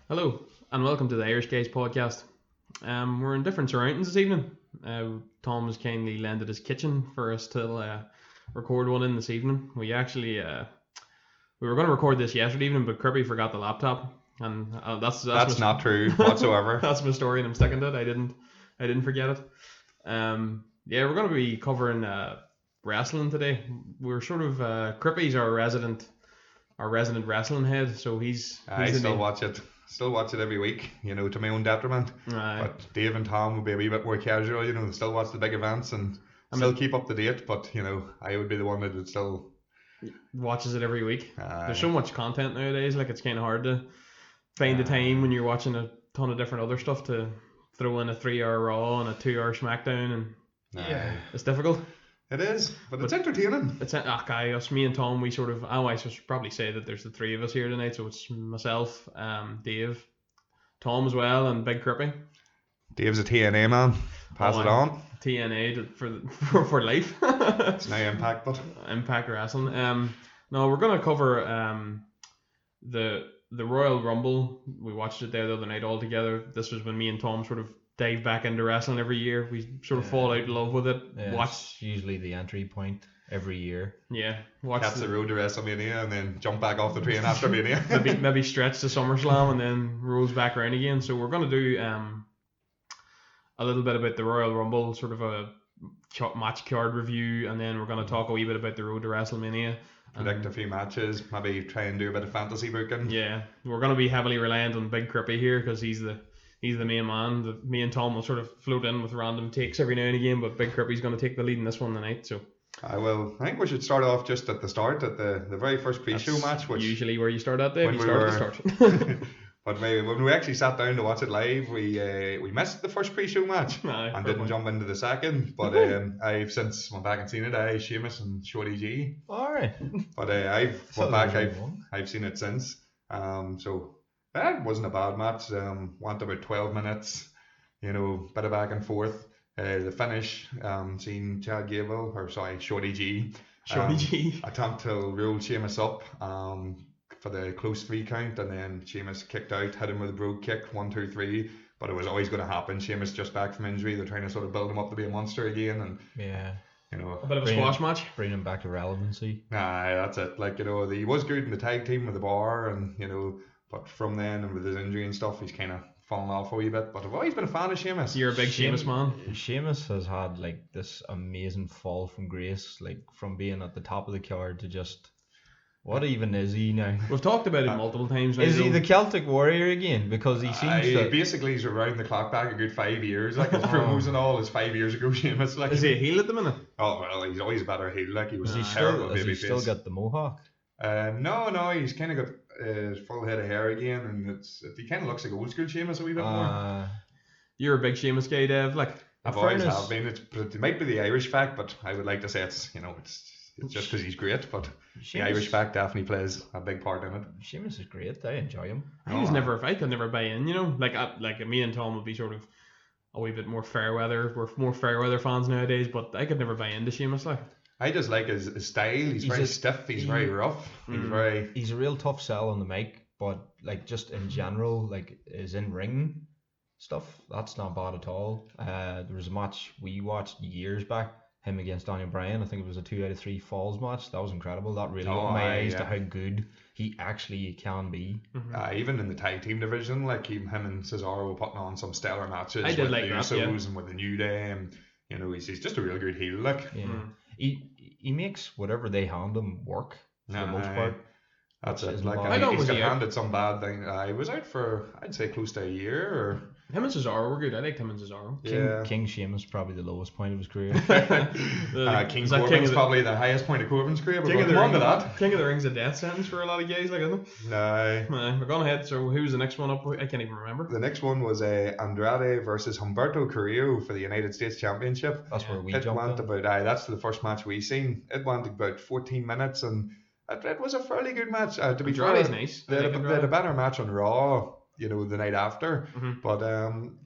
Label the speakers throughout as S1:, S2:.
S1: Hello, and welcome to the Irish Guys podcast. We're in different surroundings this evening. Tom has kindly lended his kitchen for us to record one in this evening. We actually we were going to record this yesterday evening, but Kirby forgot the laptop, and
S2: That's not true whatsoever.
S1: That's my story, and I'm sticking to it. I didn't forget it. We're going to be covering wrestling today. We're sort of Crippy's our resident wrestling head, so
S2: I still watch it. Still watch it every week, to my own detriment.
S1: Aye.
S2: But Dave and Tom would be a wee bit more casual, still watch the big events and still keep up to date. But, I would be the one that would still
S1: watches it every week.
S2: Aye.
S1: There's so much content nowadays, like it's kind of hard to find the time when you're watching a ton of different other stuff to throw in a 3-hour Raw and a 2-hour SmackDown, and it's difficult.
S2: It is, but it's entertaining.
S1: It's us, me and Tom, we sort of, I should probably say that there's the three of us here tonight, so it's myself, Dave, Tom as well, and Big Crippy.
S2: Dave's a TNA man. Pass it on.
S1: TNA for life.
S2: It's now Impact, but
S1: Impact Wrestling. No, we're gonna cover the Royal Rumble. We watched it there the other night all together. This was when me and Tom sort of dive back into wrestling every year. We sort of fall out in love with it.
S3: It's usually the entry point every year.
S1: Yeah,
S2: catch the road to WrestleMania and then jump back off the train after Mania.
S1: maybe stretch to SummerSlam and then rolls back around again. So we're gonna do a little bit about the Royal Rumble, sort of a match card review, and then we're gonna talk a wee bit about the road to WrestleMania.
S2: Predict a few matches, maybe try and do a bit of fantasy booking.
S1: Yeah, we're gonna be heavily reliant on Big Crippy here because he's the main man. Me and Tom will sort of float in with random takes every now and again, but Big Crippy's going to take the lead in this one tonight. So
S2: I think we should start off just at the start, at the very first pre-show match, which
S1: usually where you start at, Dave.
S2: But when we actually sat down to watch it live, we missed the first pre-show match and didn't jump into the second. But I've since went back and seen it. Sheamus and Shorty G.
S3: Alright.
S2: But I've went back. I've seen it since. So. It wasn't a bad match. Went about 12 minutes, bit of back and forth. The finish, seeing Shorty G. Attempt to roll Sheamus up for the close 3 count, and then Sheamus kicked out, hit him with a brogue kick, 1, 2, 3. But it was always going to happen. Sheamus just back from injury. They're trying to sort of build him up to be a monster again, and
S1: a bit of a squash match.
S3: Bring him back to relevancy.
S2: That's it. He was good in the tag team with the Bar, and But from then, and with his injury and stuff, he's kind of fallen off a wee bit. But I've always been a fan of Sheamus.
S1: You're a big Sheamus man.
S3: Sheamus has had this amazing fall from grace, from being at the top of the card to just... What even is he now?
S1: We've talked about it multiple times now.
S3: Is he the Celtic Warrior again? Because he seems
S2: basically he's around the clock back a good 5 years. His promos and all is 5 years ago. Sheamus.
S1: Is he a heel at the minute?
S2: Oh well, he's always a better heel. He was
S3: terrible babyface. Has he still got the mohawk?
S2: No, he's kind of got full head of hair again, and he kind of looks like old school Sheamus a wee bit more.
S1: You're a big Sheamus guy, Dev.
S2: I've always have been. It might be the Irish fact, but I would like to say it's just because he's great. But the Irish fact definitely plays a big part in it.
S3: Sheamus is great. I enjoy him.
S1: I could never buy in. Me and Tom would be sort of a wee bit more fair weather. We're more fair weather fans nowadays, but I could never buy into Sheamus.
S2: I just like his style. He's very stiff. He's very rough.
S3: He's a real tough sell on the mic, but just in general, his in ring stuff, that's not bad at all. There was a match we watched years back, him against Daniel Bryan. I think it was a 2 out of 3 falls match. That was incredible. That really opened my eyes to how good he actually can be.
S2: Even in the tag team division, him and Cesaro were putting on some stellar matches.
S1: I did
S2: with
S1: like
S2: the
S1: that,
S2: Usos and with the New Day. And, he's just a real good heel.
S3: He makes whatever they hand him work for the most part.
S2: That's it. He's got handed some bad thing. I was out for, I'd say, close to a year. Or
S1: him and Cesaro were good. I liked him and Cesaro.
S3: King Sheamus probably the lowest point of his career.
S2: King Corbin's probably the highest point of Corbin's career. King of
S1: the Ring's a death sentence for a lot of guys, isn't it?
S2: No.
S1: We're going ahead. So who's the next one up? I can't even remember.
S2: The next one was Andrade versus Humberto Carrillo for the United States Championship.
S3: That's where we jumped in.
S2: That's the first match we seen. It went about 14 minutes, and it was a fairly good match. To be fair,
S1: nice.
S2: They had a better match on Raw, the night after. But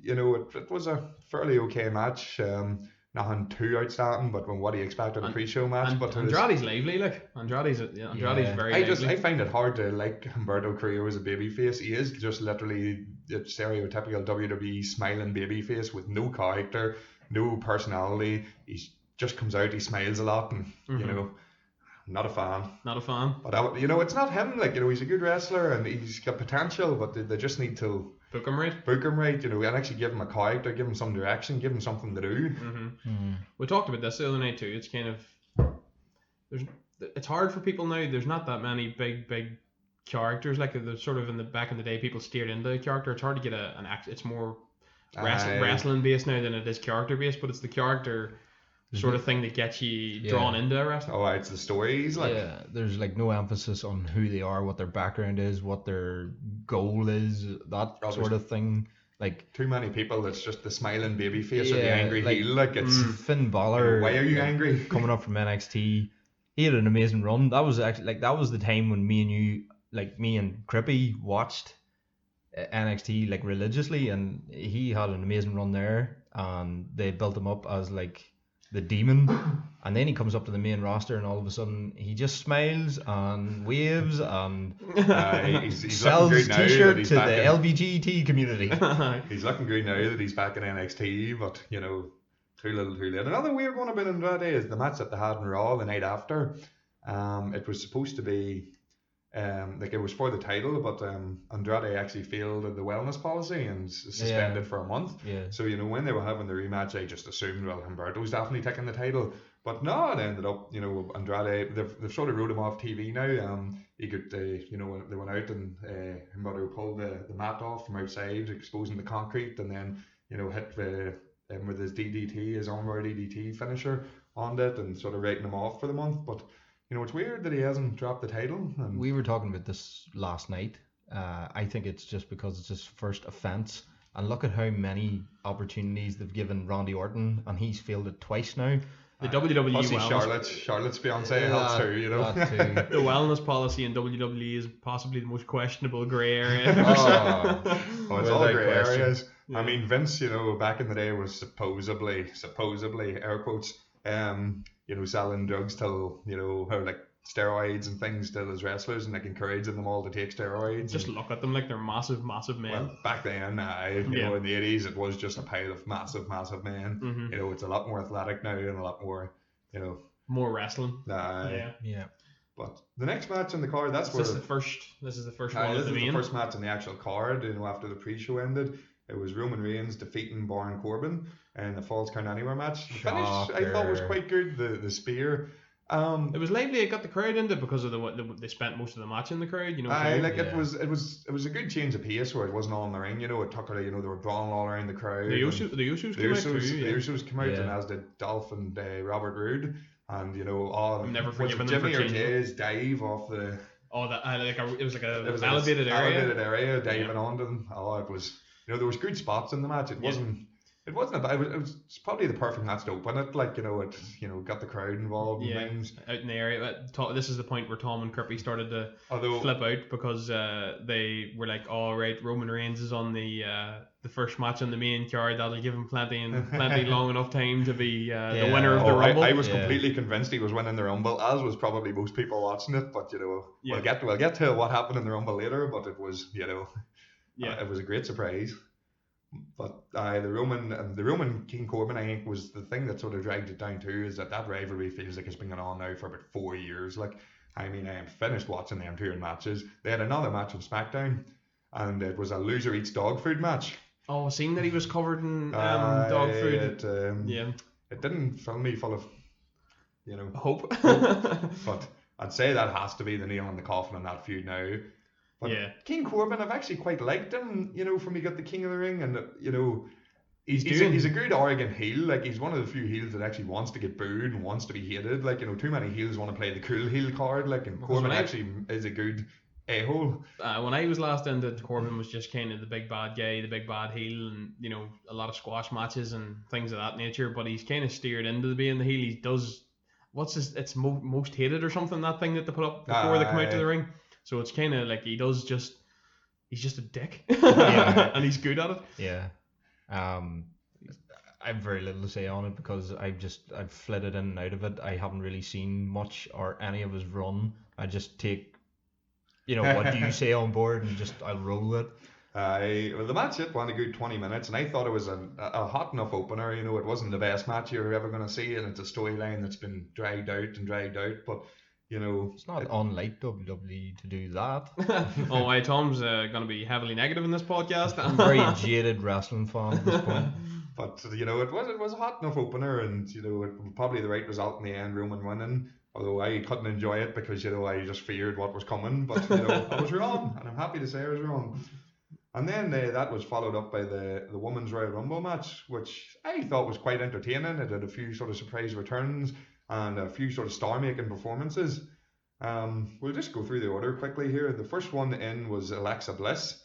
S2: it was a fairly okay match. nothing too outstanding, but when what he expected a pre-show match. But
S1: Andrade's lively, like Andrade's very lively.
S2: I find it hard to like Humberto Carrillo as a babyface. He is just literally the stereotypical WWE smiling babyface with no character, no personality. He just comes out, he smiles a lot, and you know, not a fan. But it's not him. Like, he's a good wrestler and he's got potential, but they just need to
S1: book him right,
S2: and actually give him a character, give him some direction, give him something to do.
S1: We talked about this the other night too. It's kind of it's hard for people now. There's not that many big characters. Like, there's sort of back in the day, people steered into a character. It's hard to get an act. It's more wrestling based now than it is character based, but it's the character sort of thing that gets you drawn into a wrestling.
S2: Oh, it's the stories. Like,
S3: there's like no emphasis on who they are, what their background is, what their goal is, that sort of thing. Like,
S2: too many people, it's just the smiling baby face or the angry heel. Like, it's
S3: Finn Balor.
S2: Why are you angry?
S3: Coming up from NXT, he had an amazing run. That was actually that was the time when me and Crippy watched NXT like religiously, and he had an amazing run there, and they built him up as like the demon, and then he comes up to the main roster, and all of a sudden he just smiles and waves and
S2: he's
S3: sells t-shirt to the LGBT community.
S2: He's looking good now that he's back in NXT, but too little too late. Another weird one about Andrade is the match that they had in Raw the night after. It was supposed to be like, it was for the title, but Andrade actually failed the wellness policy and suspended for a month. So when they were having the rematch, I just assumed, well, Humberto's definitely taking the title, but no, it ended up Andrade, they've sort of wrote him off TV now. He could when they went out and Humberto pulled the mat off from outside, exposing the concrete, and then hit with his DDT, his armbar DDT finisher on it, and sort of writing him off for the month. But it's weird that he hasn't dropped the title. And
S3: we were talking about this last night. I think it's just because it's his first offence. And look at how many opportunities they've given Randy Orton, and he's failed it twice now.
S1: The WWE
S2: wellness, Charlotte's fiance helps too,
S1: The wellness policy in WWE is possibly the most questionable grey area.
S2: It's all grey areas. Yeah. I mean, Vince, back in the day was supposedly, air quotes, selling drugs till, or like steroids and things to his wrestlers, and like encouraging them all to take steroids.
S1: Just look at them like they're massive men.
S2: Well, back then, in the 80s, it was just a pile of massive men. It's a lot more athletic now and a lot more,
S1: more wrestling.
S3: Yeah.
S2: But the next match on the card, this is the first one. This is the first match on the actual card. After the pre-show ended, it was Roman Reigns defeating Baron Corbin in the Falls Count Anywhere match. The finish, I thought, was quite good. The spear.
S1: It was lively. It got the crowd into it because of they spent most of the match in the crowd.
S2: It was a good change of pace where it wasn't all in the ring. It took they were brawling all around the crowd.
S1: The Usos
S2: came out, and as did Dolph and Robert Roode, and
S1: I'm never forgiving them
S2: Jimmy
S1: for
S2: Ortiz dive off the.
S1: It was an elevated area
S2: diving onto them. It was there was good spots in the match. It wasn't a bad. It was probably the perfect match to open it. Like it got the crowd involved and things
S1: out in the area. This is the point where Tom and Crippy started to flip out because they were like, "All right, Roman Reigns is on the first match on the main card. That'll give him plenty long enough time to be the winner of the Rumble."
S2: I was completely convinced he was winning the Rumble, as was probably most people watching it. But we'll get to what happened in the Rumble later. But it was it was a great surprise. But the Roman King Corbin, I think, was the thing that sort of dragged it down too. Is that rivalry feels like it's been going on now for about 4 years. Like, I mean, I am finished watching them two matches. They had another match on SmackDown, and it was a loser eats dog food match.
S1: Oh, seeing that he was covered in dog food.
S2: It didn't fill me full of,
S1: hope.
S2: But I'd say that has to be the nail in the coffin on that feud now. But King Corbin, I've actually quite liked him, from he got the King of the Ring, and he's a good arrogant heel. Like, he's one of the few heels that actually wants to get booed and wants to be hated. Like, too many heels want to play the cool heel card. Like, and Corbin actually is a good a-hole.
S1: When I was last into Corbin was just kind of the big bad guy, the big bad heel, and a lot of squash matches and things of that nature. But he's kind of steered into being the heel. He does it's most hated or something, that thing that they put up before they come out to the ring. So it's kind of like he's just a dick, and he's good at it.
S3: Yeah. I've very little to say on it because I've flitted in and out of it. I haven't really seen much or any of his run. I just take, what do you say on board, and I'll roll with it.
S2: Well, the match went a good 20 minutes, and I thought it was a hot enough opener. It wasn't the best match you're ever going to see, and it's a storyline that's been dragged out, but
S3: it's not unlike WWE to do that.
S1: Oh, why Tom's going to be heavily negative in this podcast.
S3: I'm a very jaded wrestling fan at this point.
S2: But it was a hot enough opener, and it was probably the right result in the end, Roman winning. Although I couldn't enjoy it because I just feared what was coming. But I was wrong, and I'm happy to say I was wrong. And then that was followed up by the Women's Royal Rumble match, which I thought was quite entertaining. It had a few sort of surprise returns and a few sort of star-making performances. We'll just go through the order quickly here. The first one in was Alexa Bliss,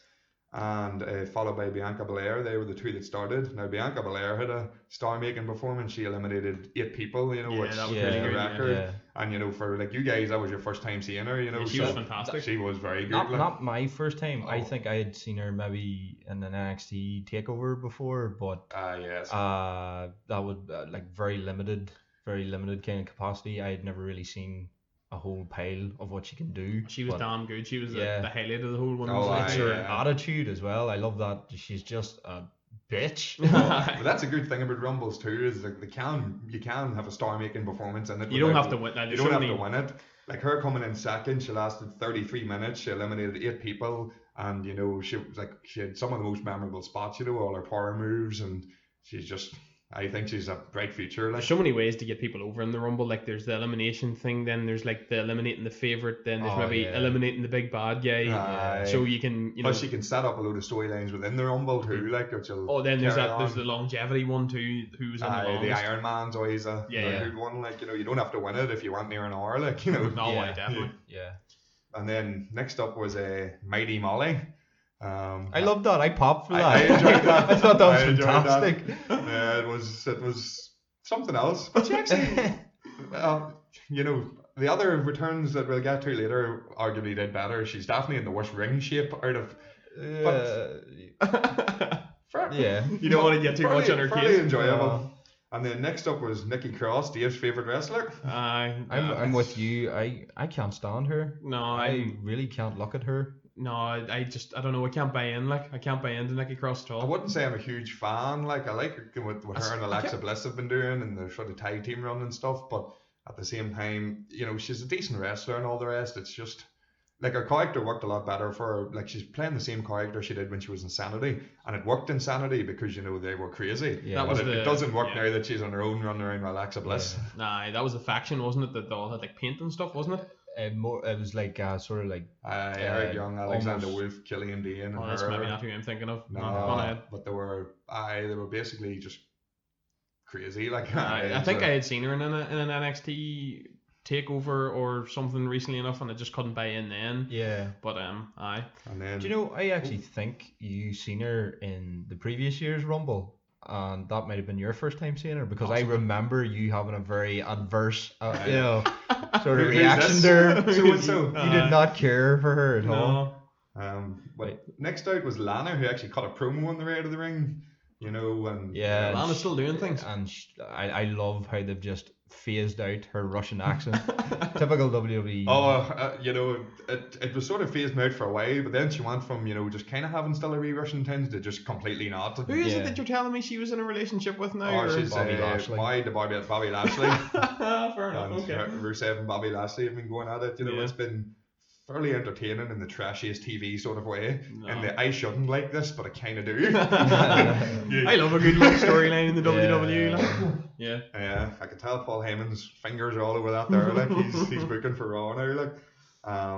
S2: and followed by Bianca Belair. They were the two that started. Now, Bianca Belair had a star-making performance. She eliminated 8 people, which
S1: that was
S2: is
S1: really
S2: a
S1: good,
S2: record.
S3: Yeah.
S2: And, for you guys, that was your first time seeing her,
S1: she was fantastic.
S2: She was very good.
S3: Not my first time.
S2: Oh.
S3: I think I had seen her maybe in an NXT takeover before, but
S2: yes.
S3: that was very limited kind of capacity. I had never really seen a whole pile of what she can do.
S1: She was damn good. She was
S3: yeah.
S1: the highlight of the whole one.
S3: It's her attitude as well. I love that. She's just a bitch.
S2: But that's a good thing about Rumbles too, is you can have a star-making performance in it.
S1: You don't have to win.
S2: You don't have to win it. Like her coming in second, she lasted 33 minutes. She eliminated 8 people, and she had some of the most memorable spots. All her power moves, and I think she's a bright future.
S1: There's so many ways to get people over in the Rumble. Like there's the elimination thing, then there's the eliminating the favorite, then there's eliminating the big bad guy. So you can
S2: Plus you can set up a load of storylines within the Rumble too,
S1: then there's the longevity one too. Who's in the
S2: Iron Man's always a good one. You don't have to win it if you want near an hour.
S1: Definitely.
S3: Yeah.
S2: And then next up was a Mighty Molly.
S3: I loved that. I popped for that.
S2: I enjoyed that.
S3: I thought that was fantastic.
S2: Yeah, it was something else. But she actually, the other returns that we'll get to later arguably did better. She's definitely in the worst ring shape out of.
S1: You don't want to get too much on her case.
S2: Fairly enjoyable. And then next up was Nikki Cross, Dave's favourite wrestler.
S3: I'm with you. I can't stand her.
S1: No,
S3: I really can't look at her.
S1: No, I don't know. I can't buy in. I can't buy into Nikki Cross at all.
S2: I wouldn't say I'm a huge fan. I like what her and Alexa Bliss have been doing and the sort of tag team run and stuff. But at the same time, she's a decent wrestler and all the rest. It's just her character worked a lot better for her. She's playing the same character she did when she was in Sanity, and it worked in Sanity because they were crazy.
S3: Yeah,
S2: it doesn't work now that she's on her own running around with Alexa Bliss.
S1: Yeah. Nah, that was the faction, wasn't it? That they all had paint and stuff, wasn't it?
S3: It was sort of
S2: Eric Young, Alexander Wolf, Killian Dean, and
S1: that's maybe not who I'm thinking of.
S2: No, but they were basically just crazy.
S1: I think I had seen her in an NXT takeover or something recently enough, and I just couldn't buy in then.
S3: Yeah.
S1: But aye.
S2: And then,
S3: do you know? I actually think you seen her in the previous year's Rumble. And that might have been your first time seeing her because I remember you having a very adverse, sort of reaction there.
S2: So
S3: you did not care for her at all.
S2: But next out was Lana, who actually cut a promo on the way out of the ring. And
S1: Lana's still doing things.
S3: And I love how they've just phased out her Russian accent. Typical WWE.
S2: It was sort of phased out for a while, but then she went from just kind of having still a wee Russian tinge to just completely not.
S1: Who is it that you're telling me she was in a relationship with now?
S2: She's
S3: Bobby Lashley.
S2: Married to Bobby Lashley.
S1: Fair enough. Okay.
S2: Rusev and Bobby Lashley have been going at it. It's been fairly entertaining in the trashiest TV sort of way.
S1: No.
S2: And I shouldn't like this, but I kind of do.
S1: I love a good love storyline in the WWE.
S2: Yeah, I can tell Paul Heyman's fingers are all over that there. He's booking for Raw now.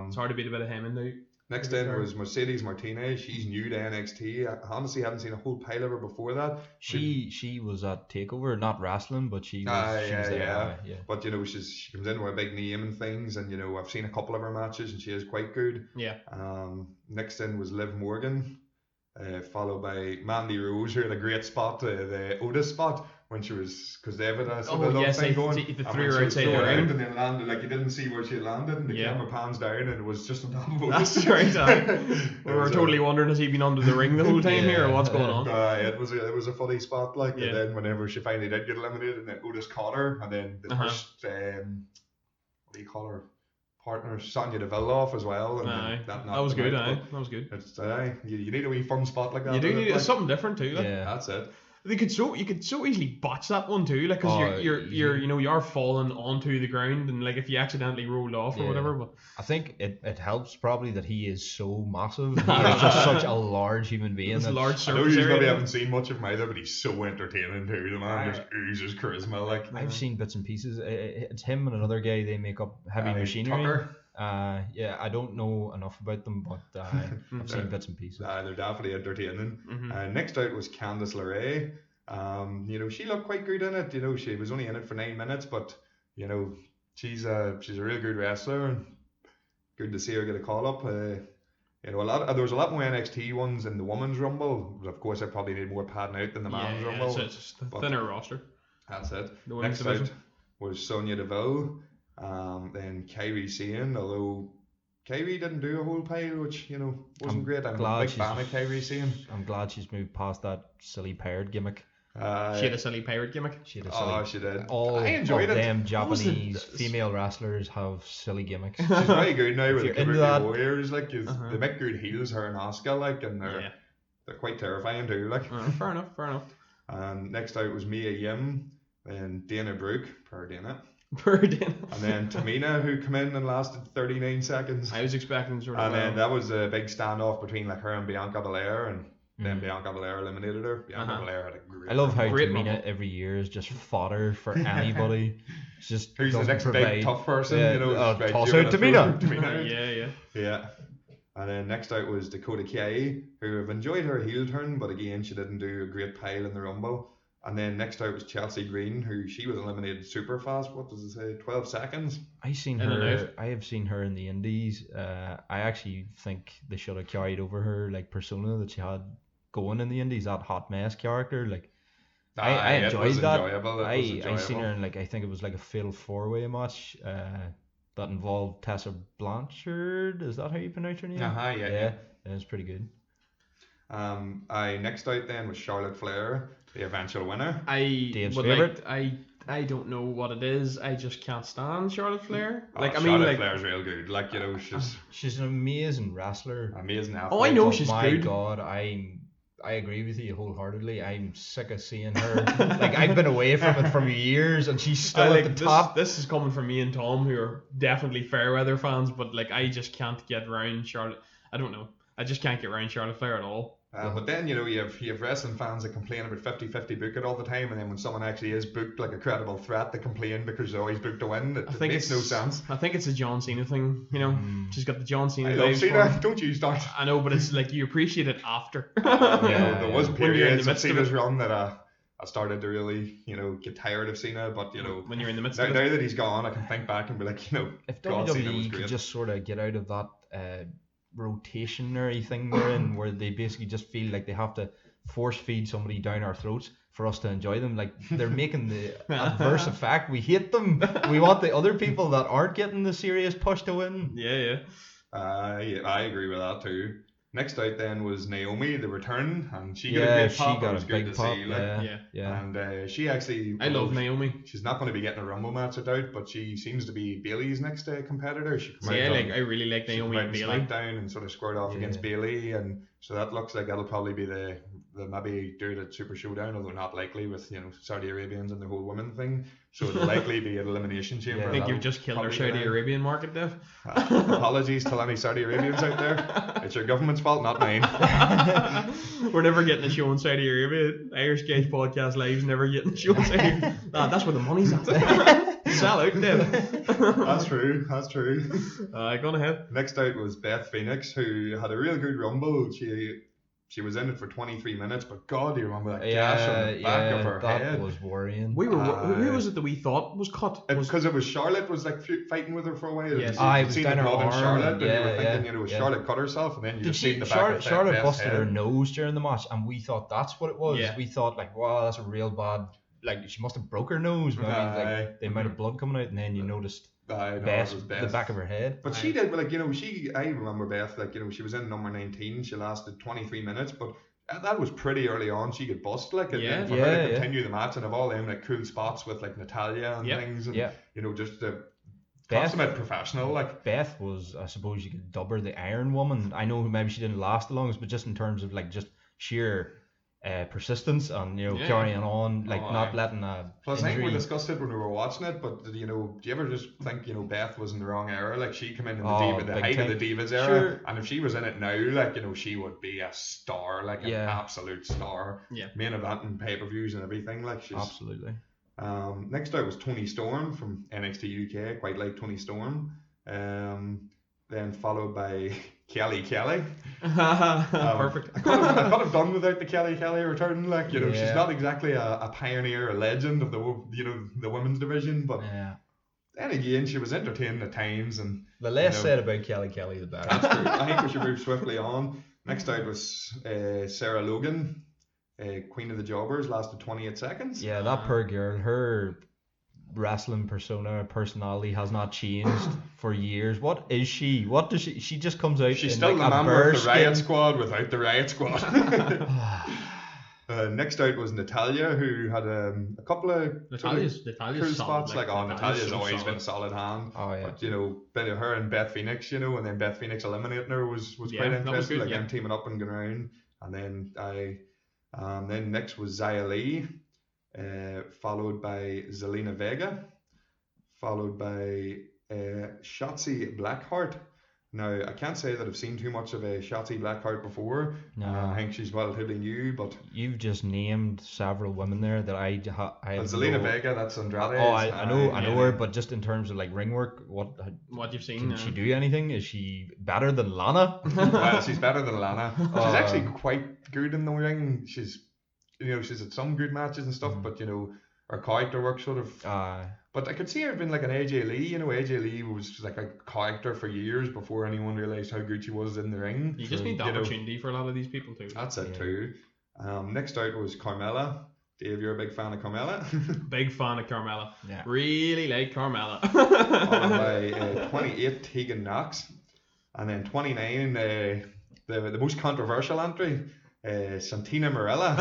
S1: It's hard to beat a bit of Heyman now.
S2: Next in was Mercedes Martinez. She's new to NXT. I honestly haven't seen a whole pile of her before that.
S3: She was at TakeOver, not wrestling, but she was.
S2: Yeah. But she comes in with a big name and things, and I've seen a couple of her matches, and she is quite good.
S1: Yeah.
S2: Next in was Liv Morgan. followed by Mandy Rose, who had a great spot, the Otis spot, when she was, because they had a sort of love thing going.
S1: The
S2: And
S1: threw
S2: when
S1: her
S2: she was
S1: outside the
S2: throwing
S1: ring.
S2: out and then landed, like you didn't see where she landed, and the camera pans down and it was just on top of Otis.
S1: That's right. We were totally wondering, has he been under the ring the whole time here, or what's going on?
S2: It was a funny spot, like, and then whenever she finally did get eliminated, and then Otis caught her, and then the first, what do you call her? Partner Sonya Deville off as well, and that
S1: was good. That was good.
S2: It's you need a wee fun spot like that.
S1: You do need
S2: like,
S1: something different too. Like.
S2: Yeah, that's it.
S1: You could so easily botch that one too, like, because you're falling onto the ground, and like if you accidentally rolled off or whatever. But
S3: I think it helps probably that he is so massive. He is just such a large human being.
S1: It's a large
S2: I
S1: surface
S2: know you
S1: area.
S2: maybe haven't seen much of him either, but he's so entertaining too. The man just oozes charisma. Like,
S3: I've seen bits and pieces. It's him and another guy. They make up Heavy Machinery.
S2: Tucker.
S3: I don't know enough about them, but I've seen bits and pieces.
S2: They're definitely entertaining.
S1: Mm-hmm.
S2: Next out was Candice LeRae. She looked quite good in it. She was only in it for 9 minutes, but she's a real good wrestler, and good to see her get a call up. There was a lot more NXT ones in the women's rumble, but of course I probably need more padding out than the men's rumble.
S1: It's just a thinner roster.
S2: That's it.
S1: The women's
S2: Next
S1: division
S2: out was Sonya Deville. Then Kairi Sane, although Kairi didn't do a whole pile, which wasn't great. I'm a big fan of Kairi Sane.
S3: I'm glad she's moved past that silly pirate gimmick.
S1: She had a silly pirate gimmick.
S2: She did.
S3: All
S2: I enjoyed
S3: of
S2: it.
S3: them Japanese female wrestlers have silly gimmicks.
S2: She's very good now with the Kabuki Warriors. Like, they make good heels, her and Asuka, like, and they're quite terrifying too. Like,
S1: fair enough.
S2: And next out was Mia Yim, then Dana Brooke, per Dana.
S1: And
S2: then Tamina, who came in and lasted 39 seconds.
S1: I was expecting sort of.
S2: And then that was a big standoff between like her and Bianca Belair, and then Bianca Belair eliminated her. Bianca Belair had a great.
S3: I love how
S1: great
S3: Tamina every year is just fodder for anybody. It's just
S2: who's the next big tough person?
S3: Toss out Tamina.
S2: Yeah. And then next out was Dakota Kai, who have enjoyed her heel turn, but again she didn't do a great pile in the Rumble. And then next out was Chelsea Green, who she was eliminated super fast. What does it say? 12 seconds?
S3: I have seen her in the Indies. I actually think they should have carried over her like persona that she had going in the Indies, that hot mess character. Like, I enjoyed that. I seen her in I think it was like a fatal 4-way match that involved Tessa Blanchard. Is that how you pronounce her name? Yeah. It was pretty good.
S2: Next out then was Charlotte Flair, the eventual winner.
S3: Dave's favourite.
S1: I don't know what it is. I just can't stand Charlotte Flair.
S2: Charlotte Flair's real good.
S3: She's an amazing wrestler.
S2: Amazing athlete.
S1: Oh, I know she's good.
S3: My God, I agree with you wholeheartedly. I'm sick of seeing her. I've been away from it for years, and she's still at the top.
S1: This is coming from me and Tom, who are definitely Fairweather fans, but I just can't get around Charlotte. I don't know. I just can't get around Charlotte Flair at all.
S2: But then you have wrestling fans that complain about 50-50 book it all the time, and then when someone actually is booked like a credible threat, they complain because they're always booked to win. It makes no sense.
S1: I think it's a John Cena thing. She's got the John Cena.
S2: I love Cena. Don't you start.
S1: I know, but it's like you appreciate it after.
S2: There was periods of Cena's run that I started to really get tired of Cena, but
S1: when you're in the midst
S2: now,
S1: of it.
S2: Now that he's gone, I can think back and be like,
S3: if WWE could just sort of get out of that rotationary thing they're in, where they basically just feel like they have to force feed somebody down our throats for us to enjoy them. Like, they're making the adverse effect. We hate them. We want the other people that aren't getting the serious push to win.
S1: Yeah.
S2: I agree with that too. Next out then was Naomi, the return, and she got a great pop. It was good to see.
S3: Yeah.
S2: And she actually.
S1: I love Naomi.
S2: She's not going to be getting a Rumble match, I doubt, but she seems to be Bayley's next competitor.
S1: I really like Naomi and Bayley.
S2: SmackDown and sort of squared off against Bayley, and so that looks like that'll probably be the maybe do it at Super Showdown, although not likely with Saudi Arabians and the whole women thing. So it'll likely be an elimination chamber.
S1: I think you've just killed our Saudi Arabian market, Dev.
S2: Apologies to any Saudi Arabians out there. It's your government's fault, not mine.
S1: We're never getting a show in Saudi Arabia. Irish Gage Podcast Live's never getting a show in Saudi Arabia. That's where the money's at. Sell out, Dev.
S2: That's true.
S1: Go on ahead.
S2: Next out was Beth Phoenix, who had a real good Rumble. She she was in it for 23 minutes, but God, do you remember that gash on the back of her head?
S3: That was worrying.
S1: Who was it that we thought was cut?
S2: Because it was Charlotte was like fighting with her for a while.
S1: Yes.
S2: You
S3: it was
S2: seen
S3: down
S2: the
S3: her
S2: blood in
S3: arm,
S2: Charlotte, and you
S3: yeah,
S2: were thinking,
S3: yeah,
S2: you know,
S3: yeah.
S2: Charlotte cut herself, and then you
S3: Did
S2: just seen
S3: she?
S2: the back of
S3: Charlotte
S2: Beth's
S3: busted
S2: head.
S3: her nose during the match, and we thought that's what it was.
S1: Yeah.
S3: We thought like, wow, that's a real bad. Like she must have broke her nose. Maybe like the amount of blood coming out, and then you noticed
S2: Beth,
S3: the back of her head.
S2: But she did, like, you know, I remember Beth, like, you know, she was in number 19, she lasted 23 minutes, but that was pretty early on. She could bust, like, and then for her to continue the match and have all them like cool spots with like Natalia and things, and you know, just the consummate professional. Like
S3: Beth was, I suppose you could dub her the Iron Woman. I know maybe she didn't last the longest, but just in terms of like just sheer persistence and, you know, carrying on, like not letting a
S2: plus
S3: injury.
S2: I think we discussed it when we were watching it, but you know, do you ever just think, you know, Beth was in the wrong era? Like she came in the height of the Divas era, and if she was in it now, like, you know, she would be a star, like an absolute star. Main event and pay-per-views and everything, like she's
S3: absolutely.
S2: Next out was Toni Storm from NXT UK. Quite like Toni Storm. Then followed by Kelly.
S1: Perfect.
S2: I could have done without the Kelly return. Like, you know, she's not exactly a pioneer, a legend of the, you know, the women's division, but then again, she was entertaining at times. And
S3: the less said about Kelly, the better.
S2: That's true. I think we should move swiftly on. Next out was Sarah Logan, Queen of the Jobbers, lasted 28 seconds.
S3: Yeah, that poor girl, her wrestling personality has not changed for years. What is she? What does she? She just comes out.
S2: She's
S3: in
S2: still
S3: like
S2: the
S3: a
S2: member of the
S3: skin.
S2: Riot Squad without the Riot Squad. Next out was Natalia, who had a couple of
S1: Natalia's
S2: cool spots.
S1: Like
S2: Natalia's
S1: so
S2: always
S1: solid.
S2: been a solid hand.
S3: Oh yeah.
S2: But, you know, her and Beth Phoenix, you know, and then Beth Phoenix eliminating her was quite interesting.
S1: Good,
S2: like them teaming up and going around. And then next was Xia Li, followed by Zelina Vega, followed by Shotzi Blackheart. Now, I can't say that I've seen too much of a Shotzi Blackheart before.
S3: No.
S2: I think she's relatively new, but
S3: You've just named several women there that I
S2: Zelina Vega, that's Andrade.
S3: Oh, I know her, but just in terms of like ring work, what
S1: you've seen?
S3: Can she do anything? Is she better than Lana?
S2: Well, she's better than Lana. She's actually quite good in the ring. She's had some good matches and stuff, but, you know, her character work sort of. But I could see her being like an AJ Lee. You know, AJ Lee was like a character for years before anyone realised how good she was in the ring.
S1: You just need the opportunity for a lot of these people too.
S2: That's it too. Next out was Carmella. Dave, you're a big fan of Carmella?
S1: Big fan of Carmella.
S3: Yeah.
S1: Really like Carmella.
S2: Followed by 28, Tegan Knox. And then 29, the most controversial entry, Santina Marella.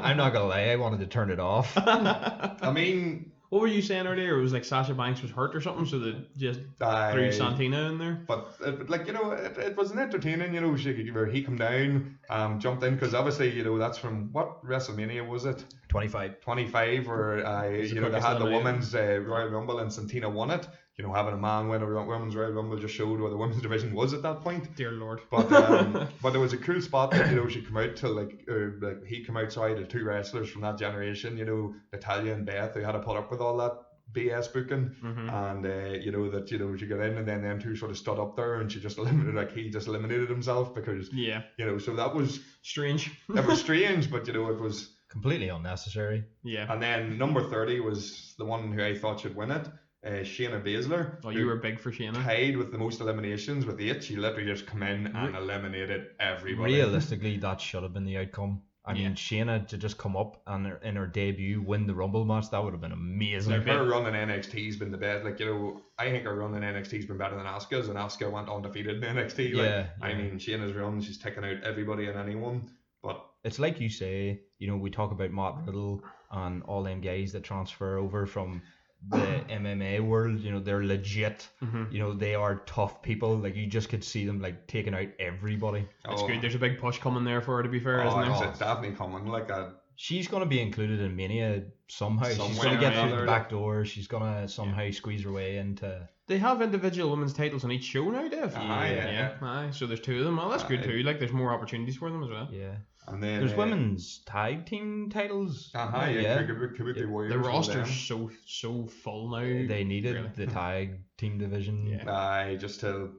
S3: I'm not gonna lie, I wanted to turn it off.
S2: I mean,
S1: what were you saying earlier? It was like Sasha Banks was hurt or something, so they just threw Santina in there.
S2: But like, you know, it was an entertaining. You know, where he come down, jumped in, because obviously, you know, that's from what WrestleMania was it?
S3: 25,
S2: where you know, they had the women's Royal Rumble and Santina won it. You know, having a man win a women's Royal Rumble just showed where the women's division was at that point.
S1: Dear Lord.
S2: But there was a cool spot that, you know, she come out to like he come outside the two wrestlers from that generation, you know, Natalia and Beth, who had to put up with all that BS booking, and you know, that, you know, she got in and then them two sort of stood up there and she just he just eliminated himself because you know, so that was
S1: strange.
S2: It was strange, but, you know, it was
S3: completely unnecessary.
S1: Yeah.
S2: And then number 30 was the one who I thought should win it. Shayna Baszler.
S1: Oh, you were big for Shayna.
S2: Tied with the most eliminations with 8. She literally just come in and eliminated everybody.
S3: Realistically, that should have been the outcome. I mean, Shayna to just come up and in her debut win the Rumble match, that would have been amazing.
S2: Like, her run in NXT's been the best. Like, you know, I think her run in NXT's been better than Asuka's, and Asuka went undefeated in NXT. Like, I mean, Shayna's run, she's taken out everybody and anyone. But
S3: it's like you say, you know, we talk about Matt Riddle and all them guys that transfer over from the MMA world, you know, they're legit. You know, they are tough people. Like, you just could see them like taking out everybody.
S1: It's good. There's a big push coming there for her, to be fair, isn't there?
S2: It's definitely coming. Like,
S3: she's gonna be included in Mania somehow. She's gonna get through the back door. She's gonna somehow squeeze her way into.
S1: They have individual women's titles on each show now, Dave.
S2: Yeah.
S1: So there's 2 of them. Well, that's good too. Like, there's more opportunities for them as well.
S3: Yeah.
S2: And then
S3: there's women's tag team titles.
S2: Kabuki Warriors.
S1: The roster's so full now.
S3: They needed the tag team division.
S2: Just to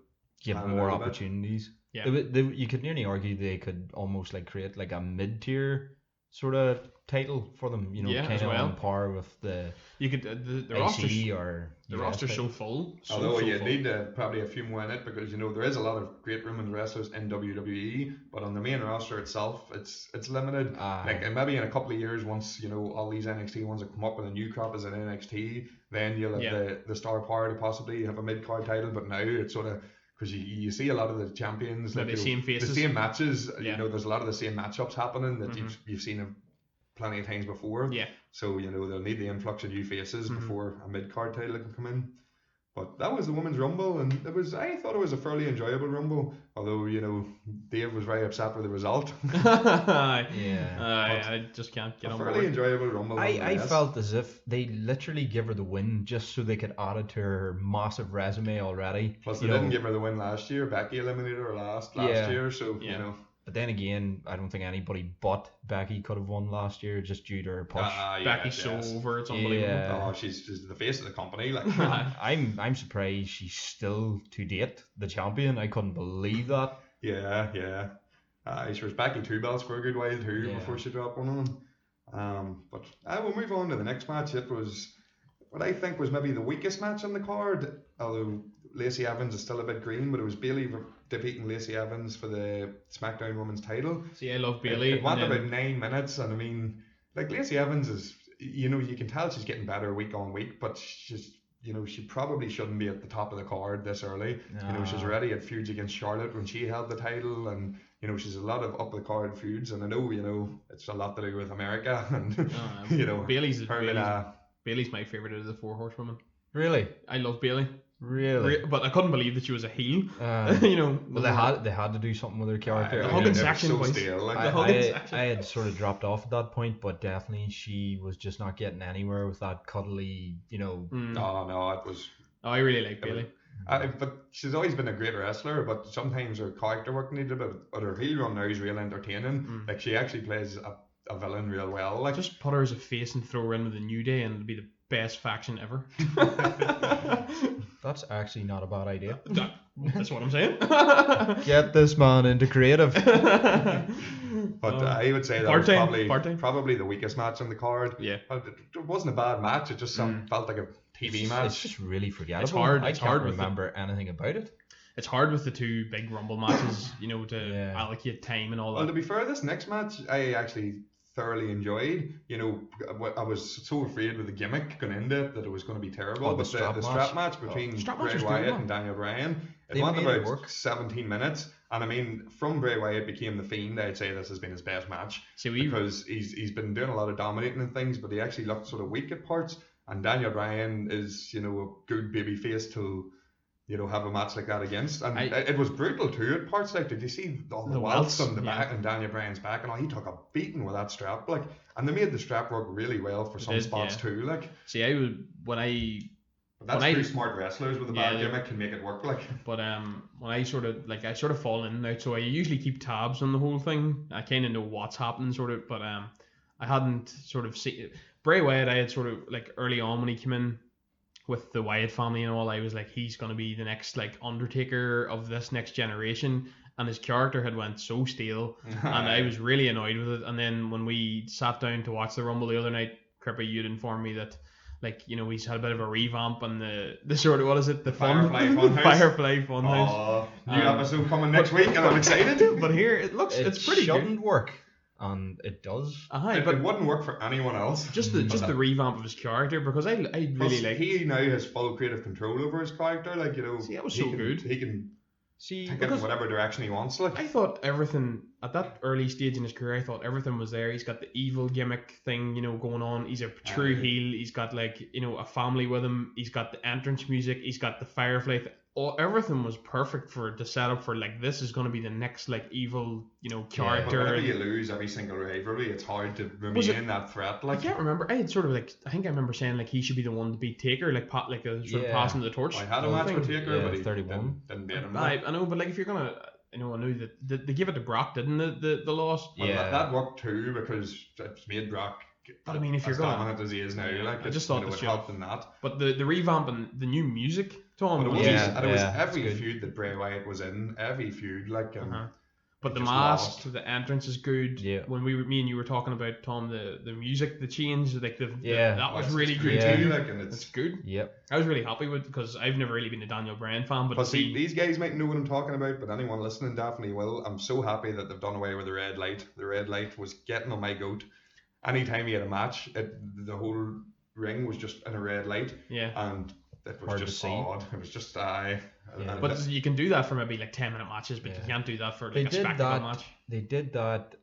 S3: give more opportunities.
S1: Yeah.
S3: You could nearly argue they could almost like create like a mid-tier sort of title for them, you know,
S1: Yeah,
S3: kind
S1: as
S3: of
S1: well.
S3: on par with the
S1: You could the
S3: AC
S1: roster's
S3: or
S1: the
S3: US
S1: roster's so
S3: title.
S1: full.
S2: Although you
S1: full.
S2: need probably a few more in it because, you know, there is a lot of great women's wrestlers in WWE, but on the main roster itself, it's limited. Like, and maybe in a couple of years, once, you know, all these NXT ones have come up with a new crop as an NXT, then you'll have the star power to possibly have a mid-card title, but now it's sort of, because you see a lot of the champions, like
S1: the same faces.
S2: the same matches, you know, there's a lot of the same matchups happening that you've seen plenty of times before.
S1: Yeah.
S2: So, you know, they'll need the influx of new faces before a mid-card title can come in. But that was the Women's Rumble, and I thought it was a fairly enjoyable Rumble, although, you know, Dave was very upset with the result.
S1: I just can't get on board.
S2: A fairly enjoyable Rumble.
S3: I felt as if they literally give her the win just so they could add it to her massive resume already.
S2: Plus, they didn't give her the win last year. Becky eliminated her last year, so, you know.
S3: But then again, I don't think anybody but Becky could have won last year just due to her push.
S1: Becky's so over, it's unbelievable.
S2: Yeah. Oh, she's the face of the company. Like,
S3: I'm surprised she's still to date the champion. I couldn't believe that.
S2: Yeah. She was Becky 2 belts for a good while too before she dropped one on them. But I will move on to the next match. It was what I think was maybe the weakest match on the card, although Lacey Evans is still a bit green, but it was Bayley defeating Lacey Evans for the SmackDown Women's title.
S1: See, I love Bayley.
S2: It went about 9 minutes, and I mean, like, Lacey Evans is, you know, you can tell she's getting better week on week, but she's, you know, she probably shouldn't be at the top of the card this early. You know, she's already had feuds against Charlotte when she held the title, and, you know, she's a lot of up the card feuds, and I know, you know, it's a lot to do with America, and, you know,
S1: Bayley's my favourite of the 4 horsewomen.
S3: Really?
S1: I love Bayley.
S3: Really?
S1: But I couldn't believe that she was a heel. You know.
S3: Well, they had to do something with her character.
S1: The hugging section, boys.
S3: I had sort of dropped off at that point, but definitely she was just not getting anywhere with that cuddly, you know.
S2: No, it was.
S1: Oh, I really like Bayley.
S2: But she's always been a great wrestler, but sometimes her character work needed a bit. But her heel run now is real entertaining. Like, she actually plays a villain real well. Like,
S1: just put her as a face and throw her in with a New Day, and it'll be the best faction ever.
S3: That's actually not a bad idea.
S1: That's what I'm saying.
S3: Get this man into creative.
S2: But I would say that was probably the weakest match on the card.
S1: Yeah.
S2: It wasn't a bad match. It just felt like a TV match.
S3: It's just really forgettable.
S1: It's hard.
S3: I can't remember anything about it.
S1: It's hard with the 2 big Rumble matches, you know, to allocate time and all that.
S2: Well, to be fair, this next match I actually thoroughly enjoyed. You know, I was so afraid with the gimmick going into it that it was going to be terrible. But the strap match between Bray Wyatt and Daniel Bryan, it went about 17 minutes. And I mean, from Bray Wyatt became The Fiend, I'd say this has been his best match. Because he's been doing a lot of dominating and things, but he actually looked sort of weak at parts. And Daniel Bryan is, you know, a good baby face to, you know, have a match like that against. And it was brutal too at parts. Like, did you see all the welts on the back and Daniel Bryan's back and all? He took a beating with that strap. Like, and they made the strap work really well for some spots too. Like,
S1: see,
S2: two smart wrestlers with a bad gimmick can make it work. Like,
S1: but when I sort of fall in and out, so I usually keep tabs on the whole thing. I kind of know what's happening, sort of, but I hadn't sort of seen Bray Wyatt. I had sort of, like, early on when he came in with the Wyatt family and all, I was like, he's going to be the next, like, Undertaker of this next generation, and his character had went so stale, and I was really annoyed with it. And then when we sat down to watch the Rumble the other night, Crippa, you'd informed me that, like, you know, he's had a bit of a revamp on the sort of, what is it, the
S2: Firefly Funhouse.
S1: Firefly Funhouse.
S2: New episode coming next week, and I'm excited.
S1: But here it's pretty good. It
S3: shouldn't work. And it does.
S2: But it wouldn't work for anyone else.
S1: Just the revamp of his character, because I really like.
S2: He now has full creative control over his character. Like, you know,
S1: that was so good.
S2: He can take it in whatever direction he wants. Like,
S1: I thought everything at that early stage in his career, I thought everything was there. He's got the evil gimmick thing, you know, going on. He's a true heel. He's got, like, you know, a family with him. He's got the entrance music. He's got the Firefly. Everything was perfect for the setup for, like, this is going to be the next, like, evil, you know, character.
S2: But whenever you lose every single rivalry, it's hard to remain that threat. Like,
S1: I can't remember. I had sort of, like, I think I remember saying, like, he should be the one to beat Taker, like sort of passing the torch.
S2: I had a match with Taker, but he
S3: 31.
S2: didn't beat him.
S1: I know, but, like, if you're gonna, you know, I knew that they give it to Brock, didn't the loss?
S2: Well, that worked too, because it's made Brock.
S1: But I mean, if you're
S2: dominant as he is now, like,
S1: I just thought
S2: it helped in that.
S1: But the revamp and the new music Tom,
S2: But it was,
S3: Yeah,
S2: and it was
S3: yeah,
S2: every
S3: it's good.
S2: feud that Bray Wyatt was in, every feud, like,
S1: But the
S2: just
S1: mask,
S2: lost.
S1: the entrance is good.
S3: Yeah.
S1: When me and you were talking about Tom, the music, the change, like
S3: Yeah.
S1: that was
S2: It's
S1: really
S2: just
S1: good
S2: creepy,
S1: too.
S2: like, and
S1: It's good.
S3: Yep.
S1: I was really happy with because I've never really been a Daniel Bryan fan, but
S2: But
S1: to
S2: see,
S1: see
S2: these guys might know what I'm talking about, but anyone listening definitely will. I'm so happy that they've done away with the red light. The red light was getting on my goat. Anytime he had a match, the whole ring was just in a red light,
S1: yeah.
S2: and it was
S3: Hard to
S2: just
S3: see.
S2: odd. It was just
S3: Yeah.
S1: But you can do that for maybe like 10-minute matches, but
S3: Yeah.
S1: you can't do that for
S3: They
S1: like a
S3: did
S1: spectacle
S3: that.
S1: match.
S3: They did that.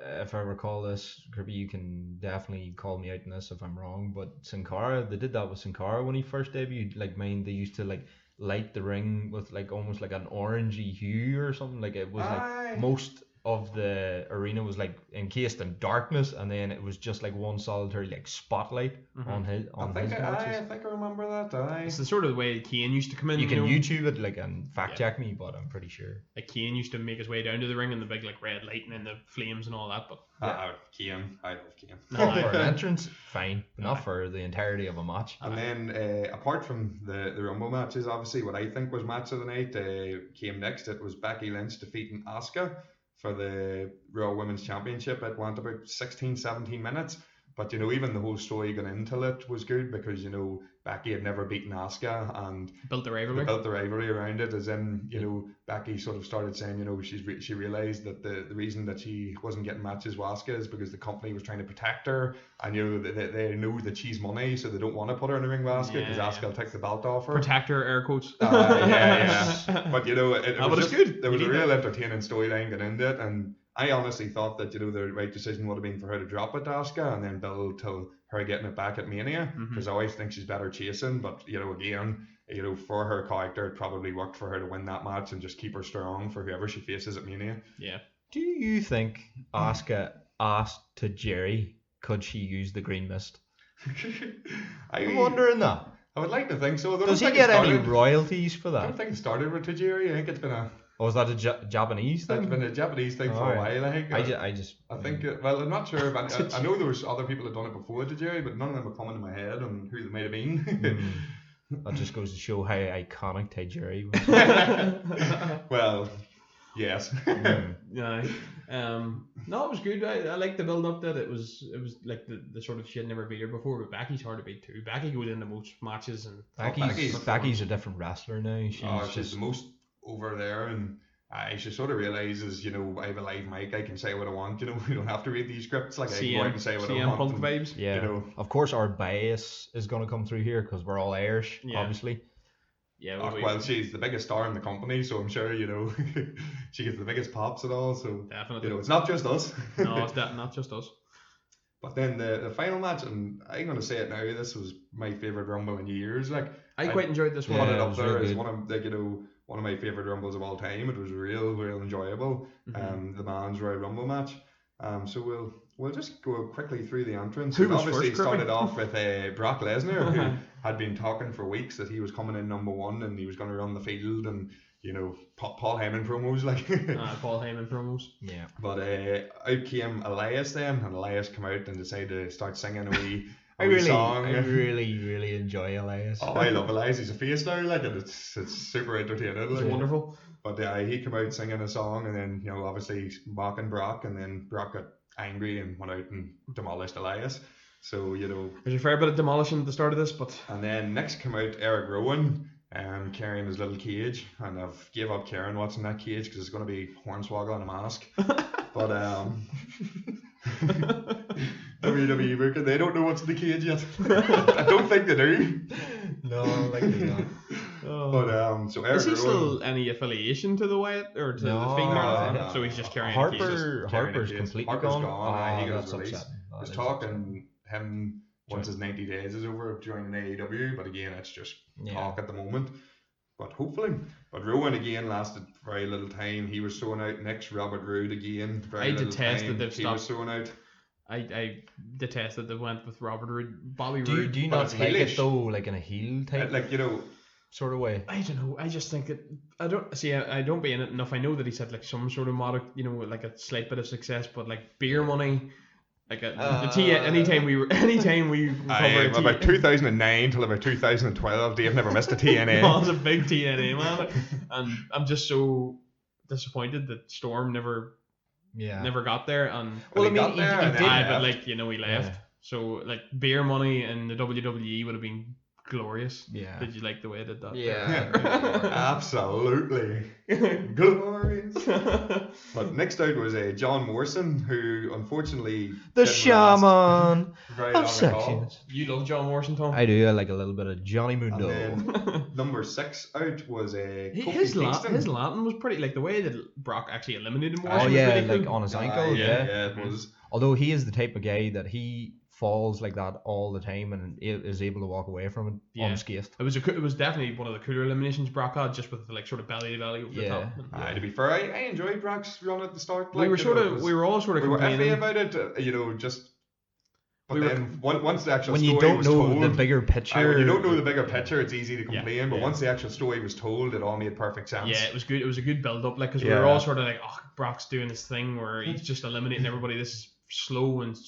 S3: If I recall this, Kirby, you can definitely call me out on this if I'm wrong. But Sin Cara, they did that with Sin Cara when he first debuted. Like, they used to like light the ring with like almost like an orangey hue or something. Like it was
S2: Aye.
S3: like most of the arena was like encased in darkness, and then it was just like one solitary like spotlight on his
S2: I
S3: matches.
S2: think I remember that. Aye.
S1: It's the sort of way Kane used to come in.
S3: You can
S1: know?
S3: YouTube it like and fact check me, but I'm pretty sure.
S1: Like Kane used to make his way down to the ring in the big like red light and then the flames and all that. But
S2: Kane. I love Kane.
S1: No,
S3: For an entrance, fine, but not for the entirety of a match.
S2: And then, apart from the Rumble matches, obviously, what I think was match of the night came next. It was Becky Lynch defeating Asuka for the Raw Women's Championship. It went about 16, 17 minutes. But, even the whole story going into it was good because, Becky had never beaten Asuka and
S1: built the
S2: they
S1: rivalry.
S2: built the rivalry around it. As in, Becky sort of started saying, she realised that the reason that she wasn't getting matches with Asuka is because the company was trying to protect her. And, they know that she's money, so they don't want to put her in the ring with Asuka because Asuka will take the belt off her.
S1: Protector, air quotes.
S2: Yeah. But, it
S1: but
S2: was
S1: it's
S2: just
S1: good.
S2: There was
S1: You
S2: a
S1: need
S2: real entertaining storyline going into it. And I honestly thought that, the right decision would have been for her to drop it to Asuka and then build till her getting it back at Mania. Because I always think she's better chasing. But, again, for her character, it probably worked for her to win that match and just keep her strong for whoever she faces at Mania.
S1: Yeah.
S3: Do you think Asuka asked to Jerry, could she use the green mist? I'm wondering that.
S2: I would like to think so.
S3: Does he get any royalties for
S2: I don't
S3: that?
S2: think it started with Tajiri. I think it's been a
S3: Or was that a Japanese
S2: That's
S3: thing?
S2: been a Japanese thing for a while, I think.
S3: I
S2: think, well, I'm not sure. I know there was other people that done it before Tajiri, but none of them are coming to my head on who they might have been.
S3: That just goes to show how iconic Tajiri was.
S2: Well, yes.
S1: Yeah. No, it was good. I liked the build up that it was like the sort of she had never beat her before, but Becky's hard to beat too. Becky goes into most matches and
S3: Becky's a different wrestler now.
S2: She's the most over there, and she sort of realizes, I have a live mic, I can say what I want, we don't have to read these scripts, like I can go out and say what I want.
S1: Punk vibes.
S3: Yeah, of course our bias is going to come through here because we're all Irish, obviously.
S1: Yeah,
S2: well, she's the biggest star in the company, so I'm sure, she gets the biggest pops and all, so
S1: definitely.
S2: It's not just us.
S1: No, it's not just us.
S2: But then the final match, and I'm going to say it now, this was my favourite Rumble in years. Like
S1: I quite enjoyed this one.
S2: Put it up there as one of my favourite Rumbles of all time. It was real enjoyable. The Man's Royal Rumble match. So we'll just go quickly through the entrance.
S1: Who was
S2: obviously
S1: first,
S2: started off with Brock Lesnar, who had been talking for weeks that he was coming in number one and he was going to run the field and Paul Heyman promos like.
S1: Paul Heyman promos.
S3: Yeah.
S2: But out came Elias then, and Elias came out and decided to start singing a wee.
S3: I really enjoy Elias.
S2: Oh, I love Elias. He's a face now, like, and it's super entertaining.
S1: It's wonderful.
S2: But he came out singing a song, and then obviously mocking Brock, and then Brock got angry and went out and demolished Elias. So
S1: there's a fair bit of demolishing at the start of this, but
S2: and then next came out Eric Rowan, carrying his little cage, and I've gave up Karen watching that cage because it's going to be Hornswoggle and a mask. But WWE working, they don't know what's in the cage yet. I don't think they do.
S3: No, likely not.
S2: But so Eric
S1: is he
S2: Rowan,
S1: still any affiliation to the Wyatt or to the Fiend?
S2: No.
S1: So he's just carrying
S3: Harper's completely
S2: Harper's
S3: gone.
S2: He got
S3: That's
S2: his release.
S3: upsetting.
S2: Was talking him once his 90 days is over joining AEW, but again it's just talk at the moment. But hopefully. But Rowan again lasted very little time. He was thrown out next. Robert Roode again.
S1: I detest that they've stopped.
S2: He was thrown out.
S1: I detest that they went with Robert Roode. Bobby
S3: Roode. Do you not like it though, like in a heel type? Sort of way.
S1: I don't know. I just think it. I don't be in it enough. I know that he's had like some sort of like a slight bit of success, but like beer money, Like anytime we cover
S2: about 2009 till about 2012, Dave never missed a TNA.
S1: I was a big TNA man, and I'm just so disappointed that Storm never got there. And
S3: Well, I
S2: he
S3: mean,
S2: got there
S3: he
S2: and
S3: did,
S2: then
S1: but
S2: left.
S1: he left.
S3: Yeah.
S1: So beer money in the WWE would have been glorious.
S3: Yeah.
S1: Did you like the way I did that?
S3: Yeah.
S2: Absolutely glorious. But next out was John Morrison, who unfortunately
S3: The
S2: didn't last
S3: shaman
S2: very
S3: of
S2: long at all.
S3: sections.
S1: You love John Morrison, Tom?
S3: I do. I like a little bit of Johnny
S2: And
S3: Mundo.
S2: then number 6 out was Kofi
S1: his
S2: Kingston.
S1: Latin was pretty, like the way that Brock actually eliminated
S3: Oh
S1: Morrison was
S3: yeah,
S1: really cool.
S3: like on his ankle.
S2: Yeah, it was.
S3: Although he is the type of guy that he falls like that all the time and is able to walk away from it unscathed.
S1: It was definitely one of the cooler eliminations Brock had, just with like sort of belly to belly over the top.
S2: To be fair, I enjoyed Brock's run at the start.
S1: We were all sort of
S2: we were
S1: complaining
S2: iffy about it, just. But then once the actual
S3: when
S2: story
S3: you don't
S2: was
S3: know
S2: told,
S3: the bigger picture,
S2: when you don't know the bigger picture, it's easy to complain. But
S1: yeah.
S2: once the actual story was told, it all made perfect sense.
S1: Yeah, it was good. It was a good build up, like, because we were all sort of like, oh, Brock's doing this thing where he's just eliminating everybody. This is slow, and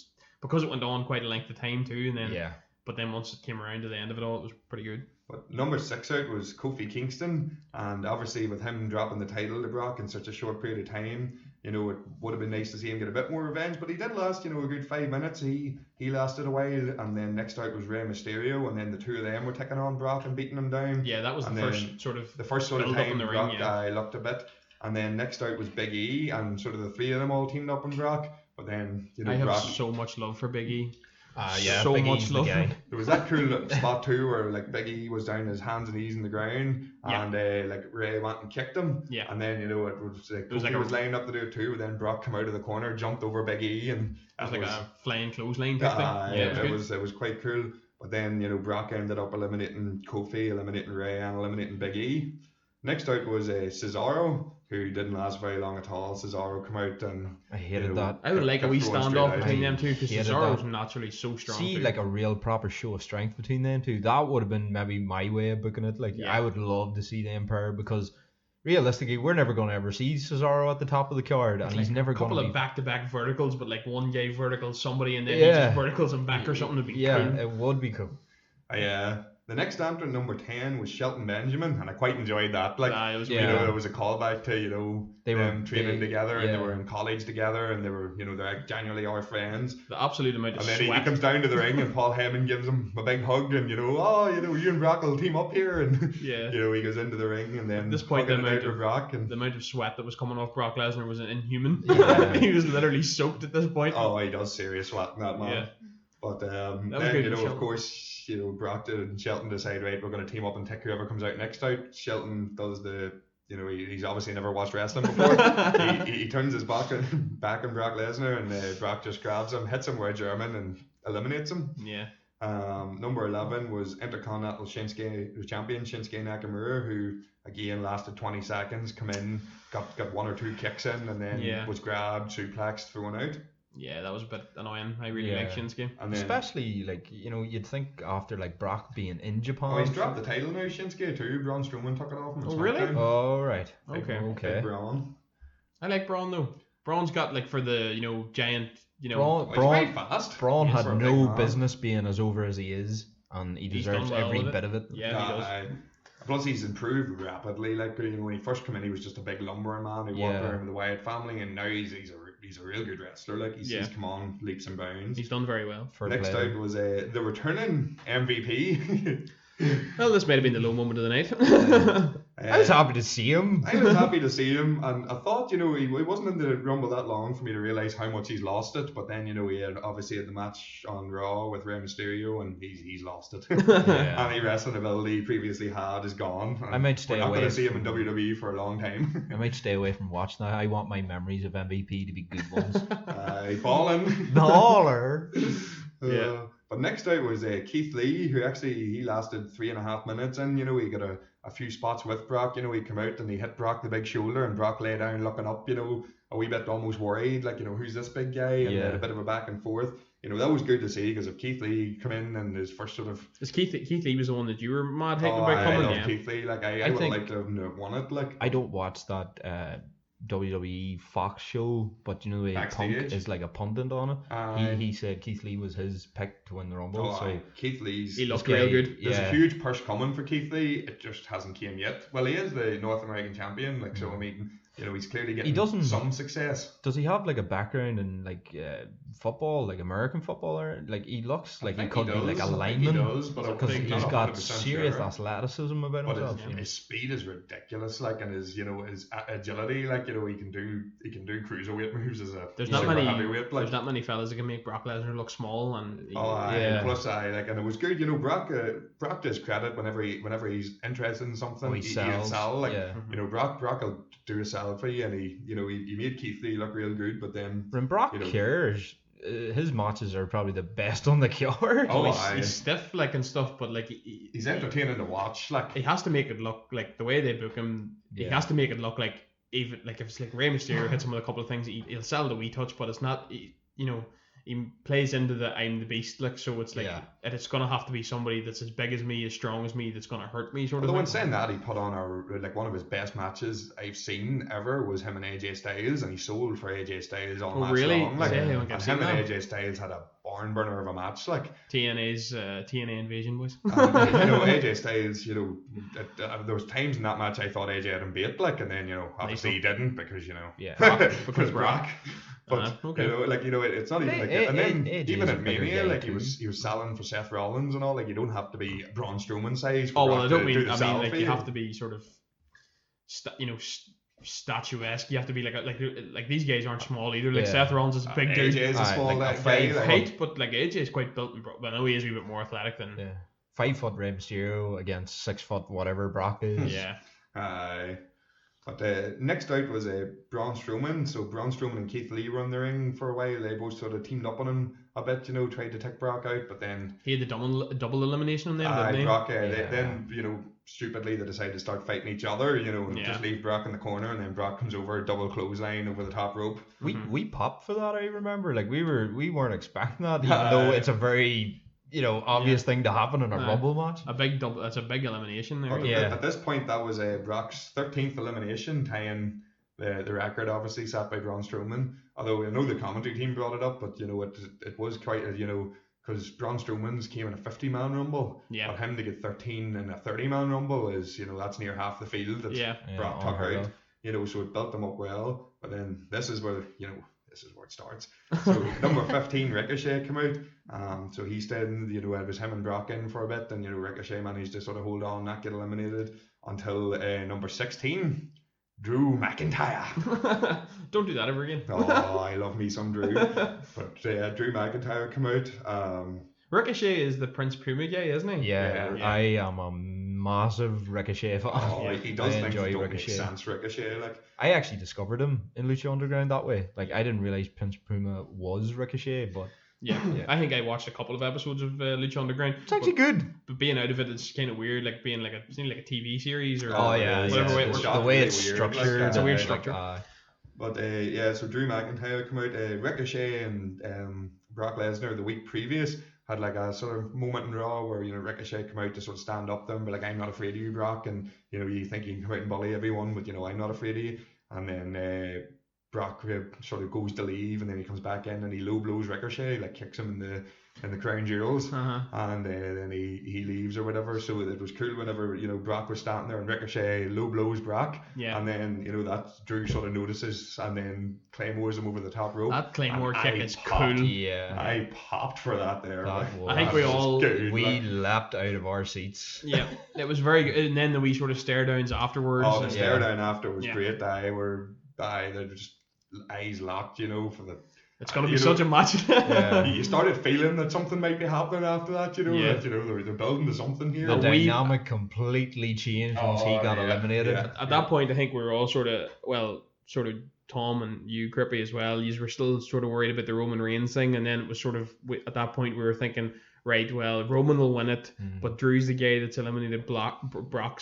S1: because it went on quite a length of time too, and then but then once it came around to the end of it all, it was pretty good.
S2: But number 6 out was Kofi Kingston, and obviously with him dropping the title to Brock in such a short period of time, it would have been nice to see him get a bit more revenge, but he did last, a good 5 minutes. He lasted a while, and then next out was Rey Mysterio, and then the two of them were taking on Brock and beating him down.
S1: Yeah, that was the first sort of
S2: time
S1: the
S2: Brock
S1: ring,
S2: looked a bit, and then next out was Big E, and sort of the three of them all teamed up on Brock. But then
S1: I have
S2: Brock,
S1: so much love for Big E.
S3: so
S1: Big
S3: much
S1: E's
S3: love.
S1: the
S2: There was that cool spot too where like Big E was down his hands and knees in the ground, and like Ray went and kicked him, and then it was like Kofi was lining up to do it too, but then Brock came out of the corner, jumped over Big E, and
S1: it was like a flying clothesline type thing.
S2: It was quite cool. But then Brock ended up eliminating Kofi, eliminating Ray, and eliminating Big E. Next out was Cesaro, who didn't last very long at all. Cesaro came out and
S3: I hated that.
S1: I would like a wee standoff between them two, because Cesaro was
S3: that.
S1: naturally so strong.
S3: See,
S1: too.
S3: like a real proper show of strength between them two. That would have been maybe my way of booking it. Like I would love to see them pair, because realistically, we're never going to ever see Cesaro at the top of the card, and he's never going to be...
S1: a couple of back-to-back verticals, but like one guy verticals somebody, and then he just verticals him back or something would be cool.
S3: Yeah, it would be cool.
S2: The next entrant, number 10, was Shelton Benjamin, and I quite enjoyed that. Like,
S1: it was
S2: it was a callback to
S3: they
S2: were
S3: were
S2: training together, and they were in college together, and they were they're genuinely our friends.
S1: The absolute amount of
S2: sweat. And then he comes down to the ring, and Paul Heyman gives him a big hug, and you and Brock will team up here, and he goes into the ring, and then
S1: at this point the amount of sweat that was coming off Brock Lesnar was inhuman. He was literally soaked at this point.
S2: Oh, he does serious sweat in that man.
S1: Yeah.
S2: But then of course, Brock and Shelton decide, right, we're going to team up and take whoever comes out next out. Shelton does the, he's obviously never watched wrestling before. he turns his back on Brock Lesnar, and Brock just grabs him, hits him with a German, and eliminates him.
S1: Yeah.
S2: Number 11 was Intercontinental Champion Shinsuke Nakamura, who again lasted 20 seconds, come in, got one or two kicks in, and then was grabbed, suplexed, thrown out.
S1: Yeah, that was a bit annoying. I really like Shinsuke.
S2: And then,
S3: especially, like, you'd think after, like, Brock being in Japan.
S2: Oh, he's dropped the title now, Shinsuke, too. Braun Strowman took it off him.
S1: Oh, really?
S3: Oh, right.
S2: Okay. Braun.
S1: I like Braun, though. Braun's got, like, for the, giant,
S2: he's very fast.
S3: Braun had no business being as over as he is, and he deserves every bit of it.
S1: Yeah, he does.
S2: Plus, he's improved rapidly. Like, when he first came in, he was just a big lumbering man who walked around with the Wyatt family, and now he's a real good wrestler. Like, he's come on leaps and bounds.
S1: He's done very well.
S2: Next out was the returning MVP.
S1: Well, this might have been the low moment of the night.
S3: I was happy to see him.
S2: I was happy to see him, and I thought, he wasn't in the Rumble that long for me to realise how much he's lost it. But then, he had obviously had the match on Raw with Rey Mysterio, and he's lost it. Any wrestling ability he previously had is gone.
S3: I might stay away.
S2: We're not going to see him in WWE for a long time.
S3: I might stay away from watch now. I want my memories of MVP to be good ones.
S2: Balling.
S3: Baller.
S2: Yeah. But next out was Keith Lee, who actually he lasted 3.5 minutes, and he got a few spots with Brock. He came out and he hit Brock the big shoulder, and Brock lay down looking up, a wee bit almost worried, like, who's this big guy, and a bit of a back and forth. That was good to see, because if Keith Lee come in and his first sort of...
S1: Keith Lee was the one that you were mad hating about coming?
S2: I love Keith Lee. Like, I would like to have won it. Like,
S3: I don't watch that WWE Fox show, but you know the
S2: Backstage.
S3: Punk is like a pundit on it. He said Keith Lee was his pick to win the Rumble. So
S2: Keith Lee's.
S1: He looked real good.
S2: There's a huge push coming for Keith Lee. It just hasn't came yet. Well, he is the North American champion. Like so, I mean, you know, he's clearly getting some success.
S3: Does he have like a background in like football, like American football, or like he looks like he could be like a lineman?
S2: He does, but
S3: because he's got serious athleticism about himself.
S2: But his speed is ridiculous, like, and his his agility, like, you know, he can do cruiserweight moves as a
S1: there's not many
S2: heavyweight. Like,
S1: there's not many fellas that can make Brock Lesnar look small, and
S2: plus and it was good, you know. Brock does credit whenever he's interested in something, he'll sell. Like, you know, Brock will do a sell for you, and he made Keith Lee look real good, but then
S3: when Brock cares, his matches are probably the best on the card.
S1: He's stiff like and stuff, but like
S2: he's entertaining to watch. Like,
S1: he has to make it look like the way they book him. He has to make it look like, even like if it's like Rey Mysterio hits him with a couple of things, he'll sell the wee touch, but it's not. You know, he plays into the I'm the beast, like, so it's like it's gonna have to be somebody that's as big as me, as strong as me, that's gonna hurt me, sort of.
S2: Although in saying that, he put on one of his best matches I've seen ever was him and AJ Styles, and he sold for AJ Styles all match long. Like, and him and AJ Styles had a barn burner of a match, like
S1: TNA Invasion, boys.
S2: You know, AJ Styles, you know, there was times in that match I thought AJ had him beat, like, and then, you know, obviously he didn't, because, you know, because Brock. But you know, it's not even like that. And then even at Mania, like, he was selling for Seth Rollins and all. Like, you don't have to be Braun Strowman size.
S1: I mean like you have to be sort of, statuesque. You have to be like these guys aren't small either. Like Seth Rollins is a big dude.
S2: AJ is a small guy.
S1: But like AJ is quite built, but I know he is a bit more athletic than
S3: 5 foot Rey Mysterio against 6 foot whatever Brock is.
S2: But next out was Braun Strowman. So Braun Strowman and Keith Lee were in the ring for a while. They both sort of teamed up on him a bit, you know, tried to take Brock out, but then
S1: he had the double elimination on them, didn't he?
S2: Brock, then, you know, stupidly they decided to start fighting each other, you know, and just leave Brock in the corner, and then Brock comes over, double clothesline over the top rope.
S3: We popped for that, I remember. Like, we weren't expecting that, even though it's a very, you know, obvious thing to happen in a Rumble match.
S1: That's a big elimination there.
S2: At this point, that was Brock's 13th elimination, tying the record, obviously, set by Braun Strowman. Although I know the commentary team brought it up, but, you know, it was quite, you know, because Braun Strowman's came in a 50-man Rumble. Yeah. But him to get 13 in a 30-man Rumble is, you know, that's near half the field that Brock took out. You know, so it built them up well. But then this is where it starts. So number 15, Ricochet, came out. So he stayed in, you know, it was him and Brock in for a bit, and, you know, Ricochet managed to sort of hold on, not get eliminated, until number 16, Drew McIntyre.
S1: Don't do that ever again.
S2: I love me some Drew. But Drew McIntyre come out.
S1: Ricochet is the Prince Puma guy, isn't he?
S3: Yeah. I am a massive Ricochet fan.
S2: He does things that don't make sense, Ricochet. Like,
S3: I actually discovered him in Lucha Underground that way. Like, I didn't realize Prince Puma was Ricochet, but
S1: I think I watched a couple of episodes of Lucha Underground.
S3: It's actually good.
S1: But being out of it, it's kind of weird, like being like a TV series or
S3: whatever way the way it's structured.
S1: It's a weird structure.
S2: But so Drew McIntyre come out. Ricochet and Brock Lesnar the week previous had like a sort of moment in Raw where, you know, Ricochet come out to sort of stand up them, but like, I'm not afraid of you, Brock, and, you know, you think you can come out and bully everyone, but, you know, I'm not afraid of you. And then Brock sort of goes to leave, and then he comes back in and he low blows Ricochet, like kicks him in the crown jewels, and then he leaves or whatever. So it was cool whenever, you know, Brock was standing there and Ricochet low blows Brock, and then, you know, that Drew sort of notices and then claymores him over the top rope.
S1: That claymore kick is cool.
S2: I popped for that there.
S1: I think we
S3: leapt out of our seats.
S1: Yeah, it was very good. And then the wee sort of stare downs afterwards.
S2: The stare down after was great. They're just eyes locked, you know, for the.
S1: It's going to be such a match.
S2: You started feeling that something might be happening after that, you know. That, you know, they're building to something here.
S3: The dynamic completely changed once he got eliminated.
S1: At that point, I think we were all sort of Tom and you, Crippy, as well. You were still sort of worried about the Roman Reigns thing, and then it was sort of at that point we were thinking, right, well, Roman will win it, but Drew's the guy that's eliminated Brock.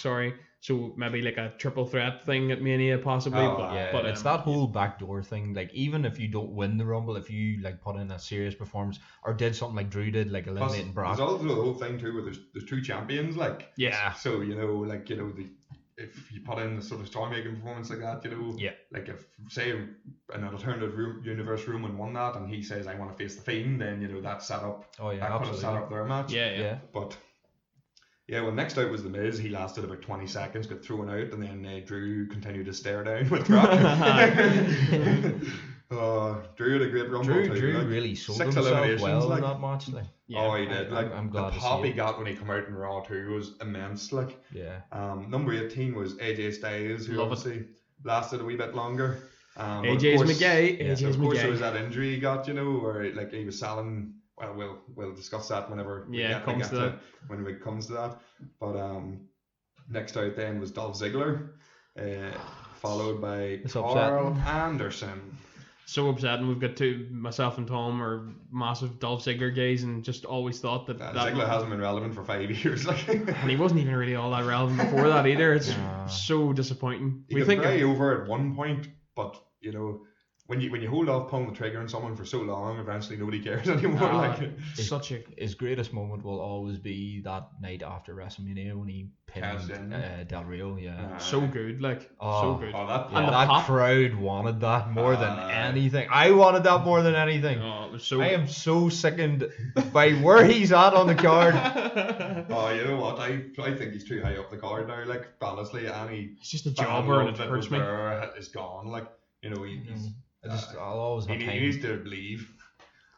S1: So maybe like a triple threat thing at Mania possibly. But
S3: it's that whole backdoor thing. Like, even if you don't win the Rumble, if you like put in a serious performance or did something like Drew did, like eliminating Brock.
S2: There's also the whole thing too where there's two champions, like.
S3: Yeah.
S2: So, you know, like, you know, if you put in the sort of story-making performance like that,
S3: Yeah.
S2: like if, say, an alternative universe Roman won that and he says, I want to face the Fiend, then, that set up,
S3: Oh yeah,
S2: that could have
S3: absolutely.
S2: set up their match.
S1: Yeah.
S2: But, yeah, well, next out was The Miz. He lasted about 20 seconds, got thrown out, and then Drew continued to stare down with crap. Drew had a great rumble too.
S3: Drew
S2: like,
S3: really sold
S2: 6
S3: himself
S2: eliminations,
S3: well
S2: like,
S3: in that match. Like,
S1: Yeah.
S2: Oh, he did. Like,
S3: I'm glad
S2: the
S3: to
S2: pop
S3: see
S2: he
S3: it.
S2: got when he came out in Raw too was immense. Like,
S3: yeah.
S2: number 18 was AJ Styles, who
S1: Love it.
S2: obviously lasted a wee bit longer. But of
S1: AJ's
S2: course-
S1: McGay.
S3: yeah,
S1: AJ's
S2: Of course, there
S1: McGay.
S2: was that injury he got, where like he was selling. Well, we'll discuss that whenever we
S1: Yeah,
S2: get
S1: comes to that.
S2: when it comes to that. But next out then was Dolph Ziggler, followed by
S3: It's
S2: Carl
S3: upsetting.
S2: Anderson.
S1: So upsetting. We've got myself and Tom are massive Dolph Ziggler gays, and just always thought that
S2: Ziggler hasn't been relevant for 5 years. Like,
S1: and he wasn't even really all that relevant before that either. It's
S3: Nah.
S1: so disappointing.
S2: he got very over at one point, but when you hold off pulling the trigger on someone for so long, eventually nobody cares anymore. Like,
S1: such a
S3: His greatest moment will always be that night after WrestleMania when he
S2: Cashed
S3: pinned
S2: in.
S3: Del Rio. Yeah.
S1: so good, like so
S3: Oh.
S1: good.
S2: oh, that
S1: And the
S3: that
S1: pop-
S3: crowd wanted that more than
S2: Aye.
S3: anything. I wanted that more than anything.
S1: Oh, it was so.
S3: I am so sickened by where he's at on the card.
S2: Oh, you know what? I think he's too high up the card now. Like, honestly, any
S1: It's just a
S2: fan
S1: jobber, and
S2: love
S1: it
S2: that
S1: hurts
S2: was
S1: me.
S2: there is gone. Like, he's
S3: I'll always have
S2: he
S3: time.
S2: needs to leave.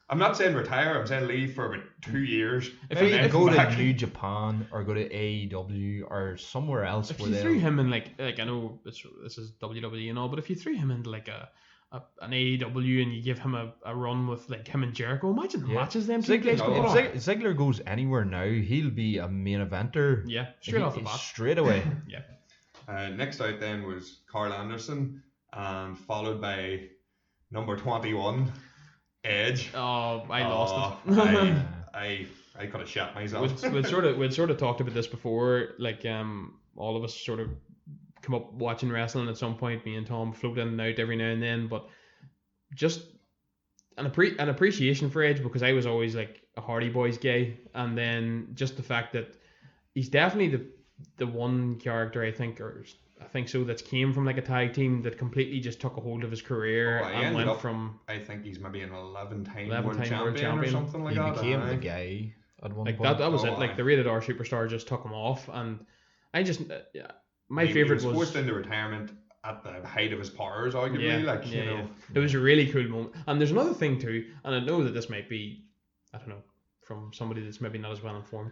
S2: I'm not saying retire. I'm saying leave for about 2 years.
S1: If
S3: Maybe
S1: he-
S2: and then
S3: go
S2: come
S3: to
S2: back.
S3: New Japan or go to AEW or somewhere else
S1: If
S3: where
S1: you
S3: they
S1: threw him in like I know this is WWE and all, but if you threw him into like an AEW and you give him a run with like him and Jericho, imagine the
S3: Yeah.
S1: matches them two
S3: Ziggler,
S1: guys
S2: no,
S1: put
S3: if
S1: on.
S3: Ziggler goes anywhere now, he'll be a main eventer.
S1: Yeah, straight off the bat.
S3: Straight away.
S1: Yeah.
S2: Next out then was Carl Anderson, and followed by number 21, Edge.
S1: Oh, I lost
S2: Oh,
S1: it.
S2: I could have shot myself.
S1: we'd sort of talked about this before. Like all of us sort of come up watching wrestling at some point. Me and Tom float in and out every now and then, but just an appreciation for Edge, because I was always like a Hardy Boys gay, and then just the fact that he's definitely the one character I think so that's came from like a tag team that completely just took a hold of his career
S2: Oh, he
S1: and
S2: ended
S1: went
S2: up-
S1: from
S2: I think he's maybe an 11-time
S1: 11-time
S2: world
S1: world
S2: champion or
S1: champion.
S2: something like
S3: He
S2: that.
S3: became
S2: aye.
S3: the guy at one
S1: like
S3: point.
S1: that was
S2: Oh,
S1: it. Like
S2: aye.
S1: the Rated R Superstar just took him off, and I just my
S2: He
S1: favorite
S2: was
S1: was
S2: forced into retirement at the height of his powers, arguably.
S1: yeah. It was a really cool moment. And there's another thing too, and I know that this might be, I don't know, from somebody that's maybe not as well informed,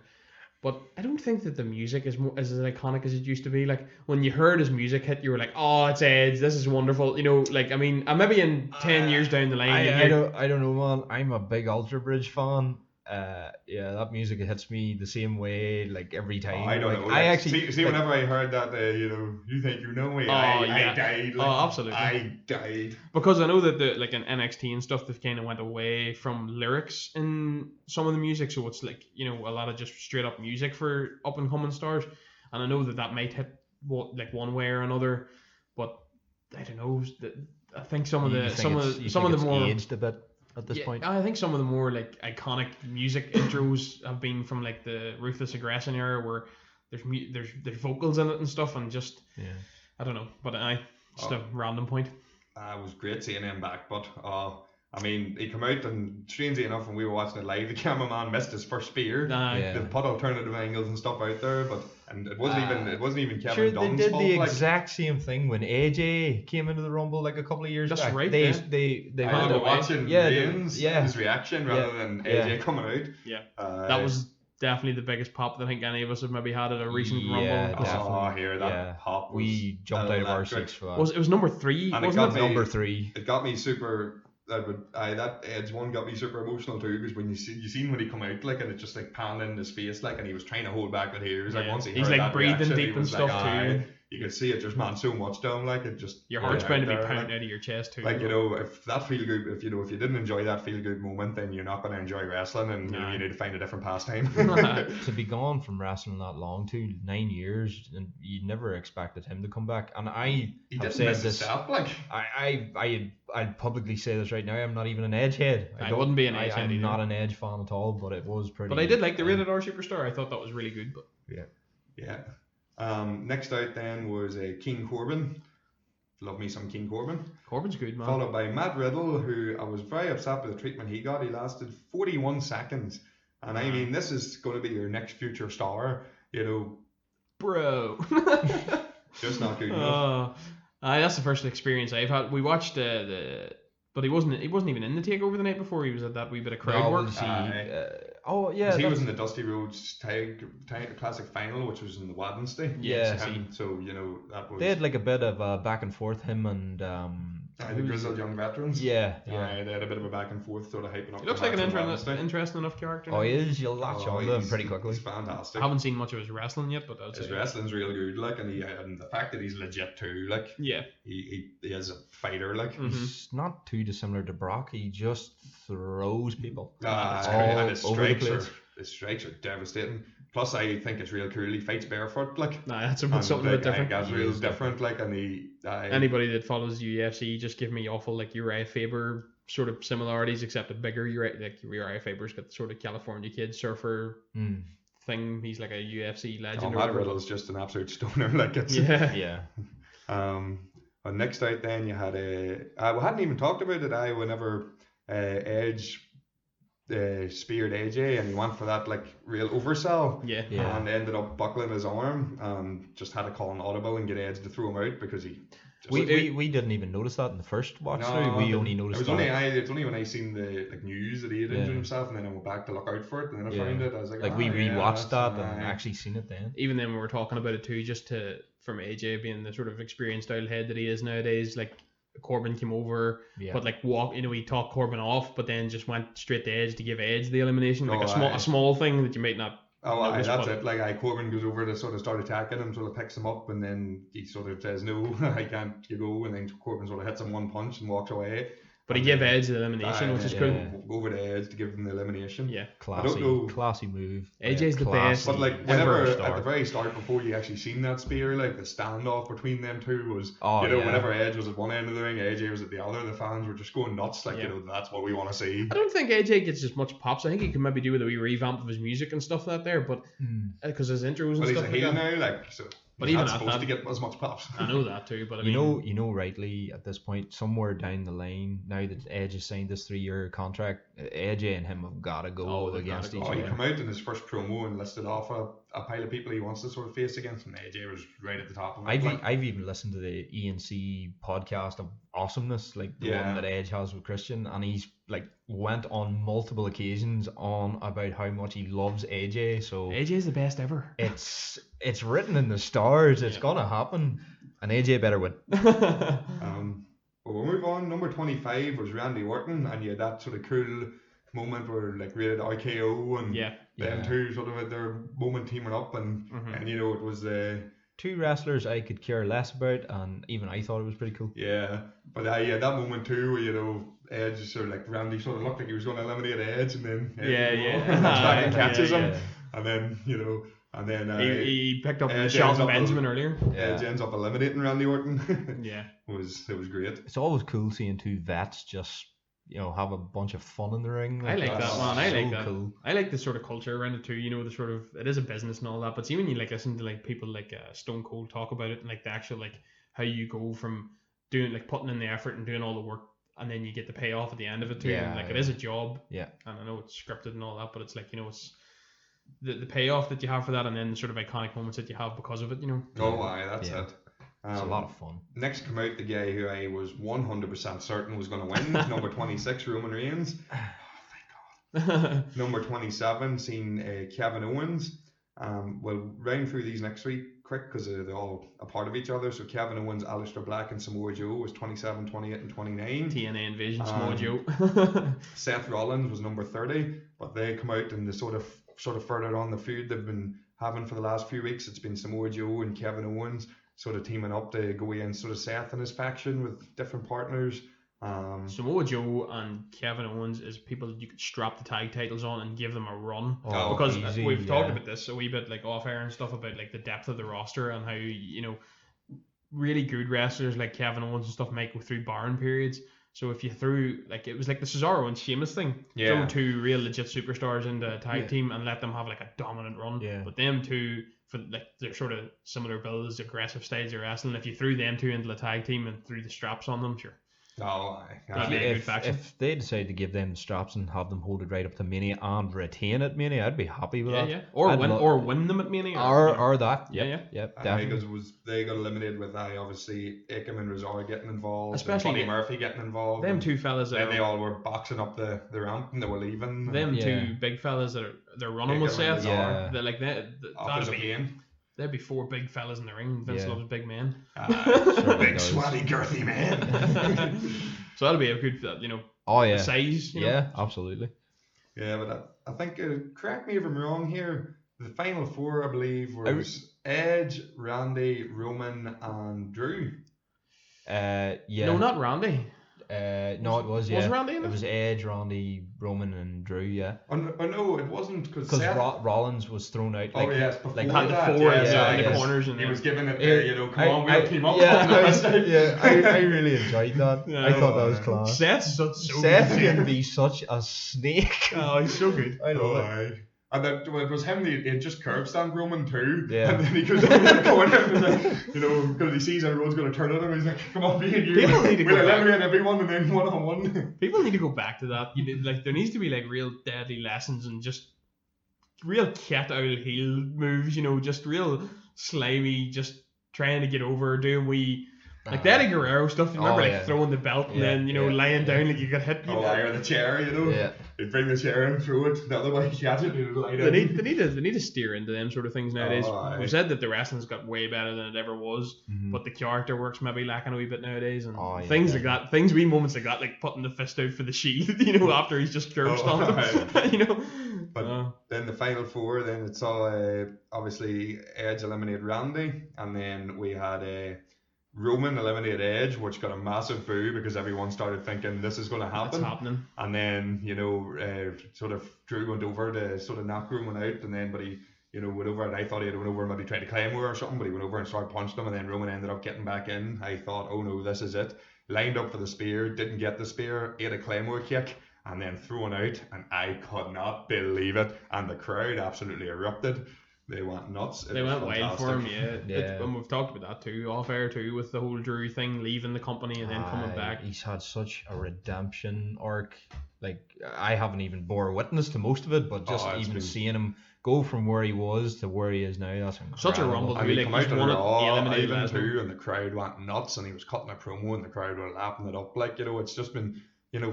S1: but I don't think that the music is as iconic as it used to be. Like when you heard his music hit, you were like, "Oh, it's Edge. This is wonderful." Like I mean, maybe in 10 years down the line,
S3: I don't know, man. I'm a big Ultra Bridge fan. Yeah, that music hits me the same way like every time.
S2: I don't
S3: Like,
S2: know.
S3: I actually
S2: see
S3: like,
S2: whenever I heard that, you think you know me.
S1: Oh,
S2: I
S1: yeah.
S2: died.
S1: Oh, absolutely.
S2: I died.
S1: because I know that like in NXT and stuff, they've kind of went away from lyrics in some of the music, so it's like a lot of just straight up music for up and coming stars, and I know that might hit like one way or another, but I don't know. I think some of the more
S3: aged a bit at this point.
S1: I think some of the more like iconic music intros have been from like the Ruthless Aggression era, where there's vocals in it and stuff, and just I don't know, but just a random point.
S2: It was great seeing him back, but I mean, he came out and strangely enough, when we were watching it live, the cameraman missed his first spear.
S1: Yeah.
S2: They've put alternative angles and stuff out there, and it wasn't even Kevin
S3: Sure,
S2: Dunn's
S3: they did
S2: fault.
S3: the
S2: like,
S3: exact same thing when AJ came into the Rumble like a couple of years
S1: That's
S3: back.
S1: right,
S3: They
S1: yeah.
S3: they
S2: I
S3: went
S2: remember
S3: away.
S2: watching
S3: Yeah,
S2: Reigns, his reaction rather
S3: Yeah.
S2: than
S3: Yeah.
S2: AJ coming out.
S1: Yeah,
S2: Uh,
S1: that was definitely the biggest pop that I think any of us have maybe had at a recent
S3: Yeah,
S1: Rumble.
S3: definitely.
S2: Here that
S3: Yeah.
S2: pop was
S3: We jumped out of our
S2: electric.
S3: seats for that.
S1: It was number 3,
S2: And it
S1: wasn't
S2: got
S1: it?
S2: me-
S3: Number 3.
S2: It got me super. That Edge one got me super emotional too, because when you seen when he come out, like, and it just like panned in his face, like, and he was trying to hold back the tears, like,
S1: Yeah.
S2: once he
S1: He's
S2: heard
S1: like
S2: that
S1: breathing
S2: reaction,
S1: deep
S2: he
S1: and
S2: was
S1: stuff
S2: like,
S1: too.
S2: aye. You could see it just meant so much to him, like, it just
S1: Your heart's bound to be
S2: out there,
S1: pounding
S2: like.
S1: out of your chest too.
S2: Like, if that feel good, if you didn't enjoy that feel good moment, then you're not going to enjoy wrestling, and you need to find a different pastime.
S3: To be gone from wrestling that long too, 9 years, and you never expected him to come back. And
S2: He
S3: have
S2: didn't
S3: said
S2: miss
S3: this.
S2: a step, like.
S3: I'd publicly say this right now. I'm not even an Edge head.
S1: I wouldn't be an Edge head
S3: I'm
S1: either.
S3: not an Edge fan at all. But it was pretty.
S1: But I did like the Rated R Superstar. I thought that was really good. But
S2: Yeah. Next out then was King Corbin. Love me some King Corbin.
S1: Corbin's good, man.
S2: Followed by Matt Riddle, who I was very upset with the treatment he got. He lasted 41 seconds. And I mean, this is going to be your next future star,
S1: Bro.
S2: Just not good enough.
S1: That's the first experience I've had. We watched but he wasn't even in the takeover the night before. He was at that wee bit of crowd work.
S2: He was in the Dusty Rhodes Classic final, which was in the Wednesday.
S3: Yeah.
S2: So that was.
S3: They had like a bit of a back and forth. Him and
S2: the Grizzled Young Veterans.
S3: Yeah.
S2: They had a bit of a back and forth, sort of hyping up.
S1: He looks like an interesting enough character.
S3: Oh, he is. You'll latch on to him pretty quickly.
S2: He's fantastic.
S1: I haven't seen much of his wrestling yet, but
S2: his wrestling's real good. Like, and the fact that he's legit too. Like,
S1: yeah,
S2: he is a fighter. Like,
S3: he's not too dissimilar to Brock. He just throws people.
S2: And his strikes are devastating. Plus, I think it's real cool. He fights barefoot, like.
S1: That's something a bit different.
S2: That's real different, like, and
S1: anybody that follows UFC just give me awful like Uriah Faber sort of similarities, except a bigger Uriah Faber's got the sort of California kid surfer thing. He's like a UFC legend.
S2: Matt Riddle's just an absolute stoner, like it's.
S3: Yeah.
S2: And next out, then you had we hadn't even talked about it. Whenever Edge speared AJ and he went for that like real oversell and ended up buckling his arm and just had to call an audible and get Edge to throw him out because he
S3: we didn't even notice that in the first watch through. We only noticed
S2: it's only when I seen the news that he had injured himself, and then I went back to look out for it, and then I found it. I was like we rewatched that and actually seen it then.
S1: Even then we were talking about it too, just from AJ being the sort of experienced style head that he is nowadays, like Corbin came over, but like he talked Corbin off, but then just went straight to Edge to give Edge the elimination, like a small thing that you might not.
S2: That's it. Like Corbin goes over to sort of start attacking him, sort of picks him up, and then he sort of says, "No, I can't. You go." And then Corbin sort of hits him one punch and walks away.
S1: But he gave Edge the elimination, which is cool.
S2: Over to Edge to give him the elimination.
S1: Yeah,
S3: classy move.
S1: AJ's the best.
S2: But like whenever at the very start, before you actually seen that spear, like the standoff between them two was, whenever Edge was at one end of the ring, AJ was at the other. The fans were just going nuts. Like that's what we want to see.
S1: I don't think AJ gets as much pops. I think he could maybe do with a wee revamp of his music and stuff like that there, but because his intros and stuff.
S2: But he's a heel now, like so. But he's not supposed to get as much pops.
S1: I know that too, but I mean,
S3: you know, rightly at this point, somewhere down the line, now that Edge has signed this 3-year contract, AJ and him have got to go against each other.
S2: He came out in his first promo and listed off a pile of people he wants to sort of face against, and AJ was right at the top of it.
S3: I've even listened to the ENC podcast of Awesomeness, like the one that Edge has with Christian, and he's like went on multiple occasions on about how much he loves AJ. So
S1: AJ's the best ever.
S3: It's written in the stars. It's gonna happen, and AJ better win.
S2: We'll move on. Number 25 was Randy Orton, and you had that sort of cool moment where like rated RKO and them two sort of had their moment teaming up, and it was the
S3: two wrestlers I could care less about, and even I thought it was pretty cool.
S2: Yeah, but that moment too, where Edge sort of like Randy sort of looked like he was going to eliminate Edge, and then Edge back and catches him, and then
S1: he picked up the shot of Benjamin earlier.
S2: Edge ends up eliminating Randy Orton. it was great.
S3: It's always cool seeing two vets just have a bunch of fun in the ring.
S1: I like that, man. I like that. Cool. I like the sort of culture around it too. The sort of, it is a business and all that, but see when you like listen to like people like Stone Cold talk about it, and like the actual like how you go from doing like putting in the effort and doing all the work, and then you get the payoff at the end of it too. And like it is a job.
S3: Yeah.
S1: And I know it's scripted and all that, but it's like it's the payoff that you have for that, and then the sort of iconic moments that you have because of it.
S2: That's it.
S3: It's a lot of fun.
S2: Next come out the guy who I was 100% certain was going to win, number 26, Roman Reigns. Oh, thank God. Number 27, seen Kevin Owens. We'll round through these next week quick because they're all a part of each other. So Kevin Owens, Aleister Black, and Samoa Joe was 27, 28, and 29.
S1: TNA Invasion, Samoa Joe.
S2: Seth Rollins was number 30, but they come out and they sort of further on the feud they've been having for the last few weeks. It's been Samoa Joe and Kevin Owens sort of teaming up to go against sort of Seth and his faction with different partners.
S1: Samoa Joe and Kevin Owens is people that you could strap the tag titles on and give them a run. Because we've talked about this a wee bit like off air and stuff about like the depth of the roster and how really good wrestlers like Kevin Owens and stuff might go through barren periods. So if you threw like it was like the Cesaro and Sheamus thing, throw two real legit superstars into a tag team and let them have like a dominant run. But them two like they're sort of similar builds, aggressive styles of wrestling. If you threw them two into the tag team and threw the straps on them, sure.
S2: Oh,
S1: That'd be a good faction.
S3: If they decide to give them the straps and have them hold it right up to Mania and retain it Mania, I'd be happy with that.
S1: Yeah. Or win them at Mania.
S3: Or that.
S1: Yeah.
S3: Yep,
S2: Because
S3: definitely.
S2: they got eliminated with obviously Akam and Razor getting involved,
S1: Especially
S2: and Buddy Murphy getting involved.
S1: Them two fellas.
S2: Then they all were boxing up the ramp and they were leaving.
S1: Them two big fellas they're running with
S2: Akam and
S1: Seth.
S2: Razor.
S1: They're like
S2: Offers a pain.
S1: there'd be four big fellas in the ring. Vince loves big men.
S2: Big sweaty girthy man.
S1: So that'll be a good,
S3: Oh yeah.
S1: size.
S3: Yeah, absolutely.
S2: Yeah, but I think, correct me if I'm wrong here, the final four, I believe, was Edge, Randy, Roman, and Drew.
S3: Yeah.
S1: No, not Randy.
S3: No, it was, yeah.
S1: Was Randy in
S3: it? Was Edge, Randy, Roman, and Drew, yeah.
S2: Oh no, it wasn't, because
S3: Rollins was thrown out.
S2: Oh yes, before
S3: like,
S1: had
S2: that,
S1: the four
S2: yeah,
S1: in the
S2: yes.
S1: corners, and
S2: He was giving it,
S3: I-
S2: come on, we'll team up.
S3: I really enjoyed that. I thought that was class.
S1: Seth's so
S3: Seth
S1: good.
S3: can be such a snake.
S1: Oh, he's so good.
S3: I love
S2: Oh,
S3: it.
S2: aye. And then when it was him, he just curb stand Roman too.
S3: Yeah.
S2: And then he goes down the corner and like, because he sees everyone's going to turn on him. He's like, come on, me and you.
S1: People need to
S2: we'll
S1: go back.
S2: eliminate everyone and then one on one.
S1: People need to go back to that. There needs to be like real deadly lessons and just real cat owl heel moves. Just real slimy, just trying to get over, doing like the Eddie Guerrero stuff. You remember throwing the belt and then lying down like you got hit.
S2: Or the chair,
S3: Yeah.
S2: He'd bring the chair and throw it. The other way he catch it, he'd lie
S1: They
S2: down.
S1: need to steer into them sort of things nowadays.
S2: aye.
S1: We've said that the wrestling's got way better than it ever was,
S3: Mhm.
S1: but the character work's maybe lacking a wee bit nowadays, and
S3: Oh, yeah,
S1: things
S3: definitely.
S1: wee moments like that, like putting the fist out for the shield, after he's just curb stomped him,
S2: But then the final four, then it saw obviously Edge eliminate Randy, and then we had Roman eliminate Edge, which got a massive boo because everyone started thinking this is going to happen.
S1: That's happening.
S2: And then, sort of Drew went over to sort of knock Roman out, and then, but he, went over, and I thought he had went over and maybe tried to Claymore or something, but he went over and started punching him, and then Roman ended up getting back in. I thought, oh no, this is it. Lined up for the spear, didn't get the spear, ate a Claymore kick, and then thrown out, and I could not believe it. And the crowd absolutely erupted. They went nuts.
S1: They went wild for him,
S3: Yeah.
S1: And we've talked about that too, off air too, with the whole Drew thing, leaving the company and then coming back.
S3: He's had such a redemption arc. Like, I haven't even bore witness to most of it, but just
S2: it's
S3: even
S2: been-
S3: seeing him go from where he was to where he is now, that's incredible.
S1: Such a rumble.
S2: And he
S1: Like,
S2: came
S1: he's
S2: out on
S1: won it,
S2: Raw,
S1: he eliminated
S2: Ivan
S1: Lesnar.
S2: too, and the crowd went nuts, and he was cutting a promo, and the crowd were lapping it up. Like, it's just been,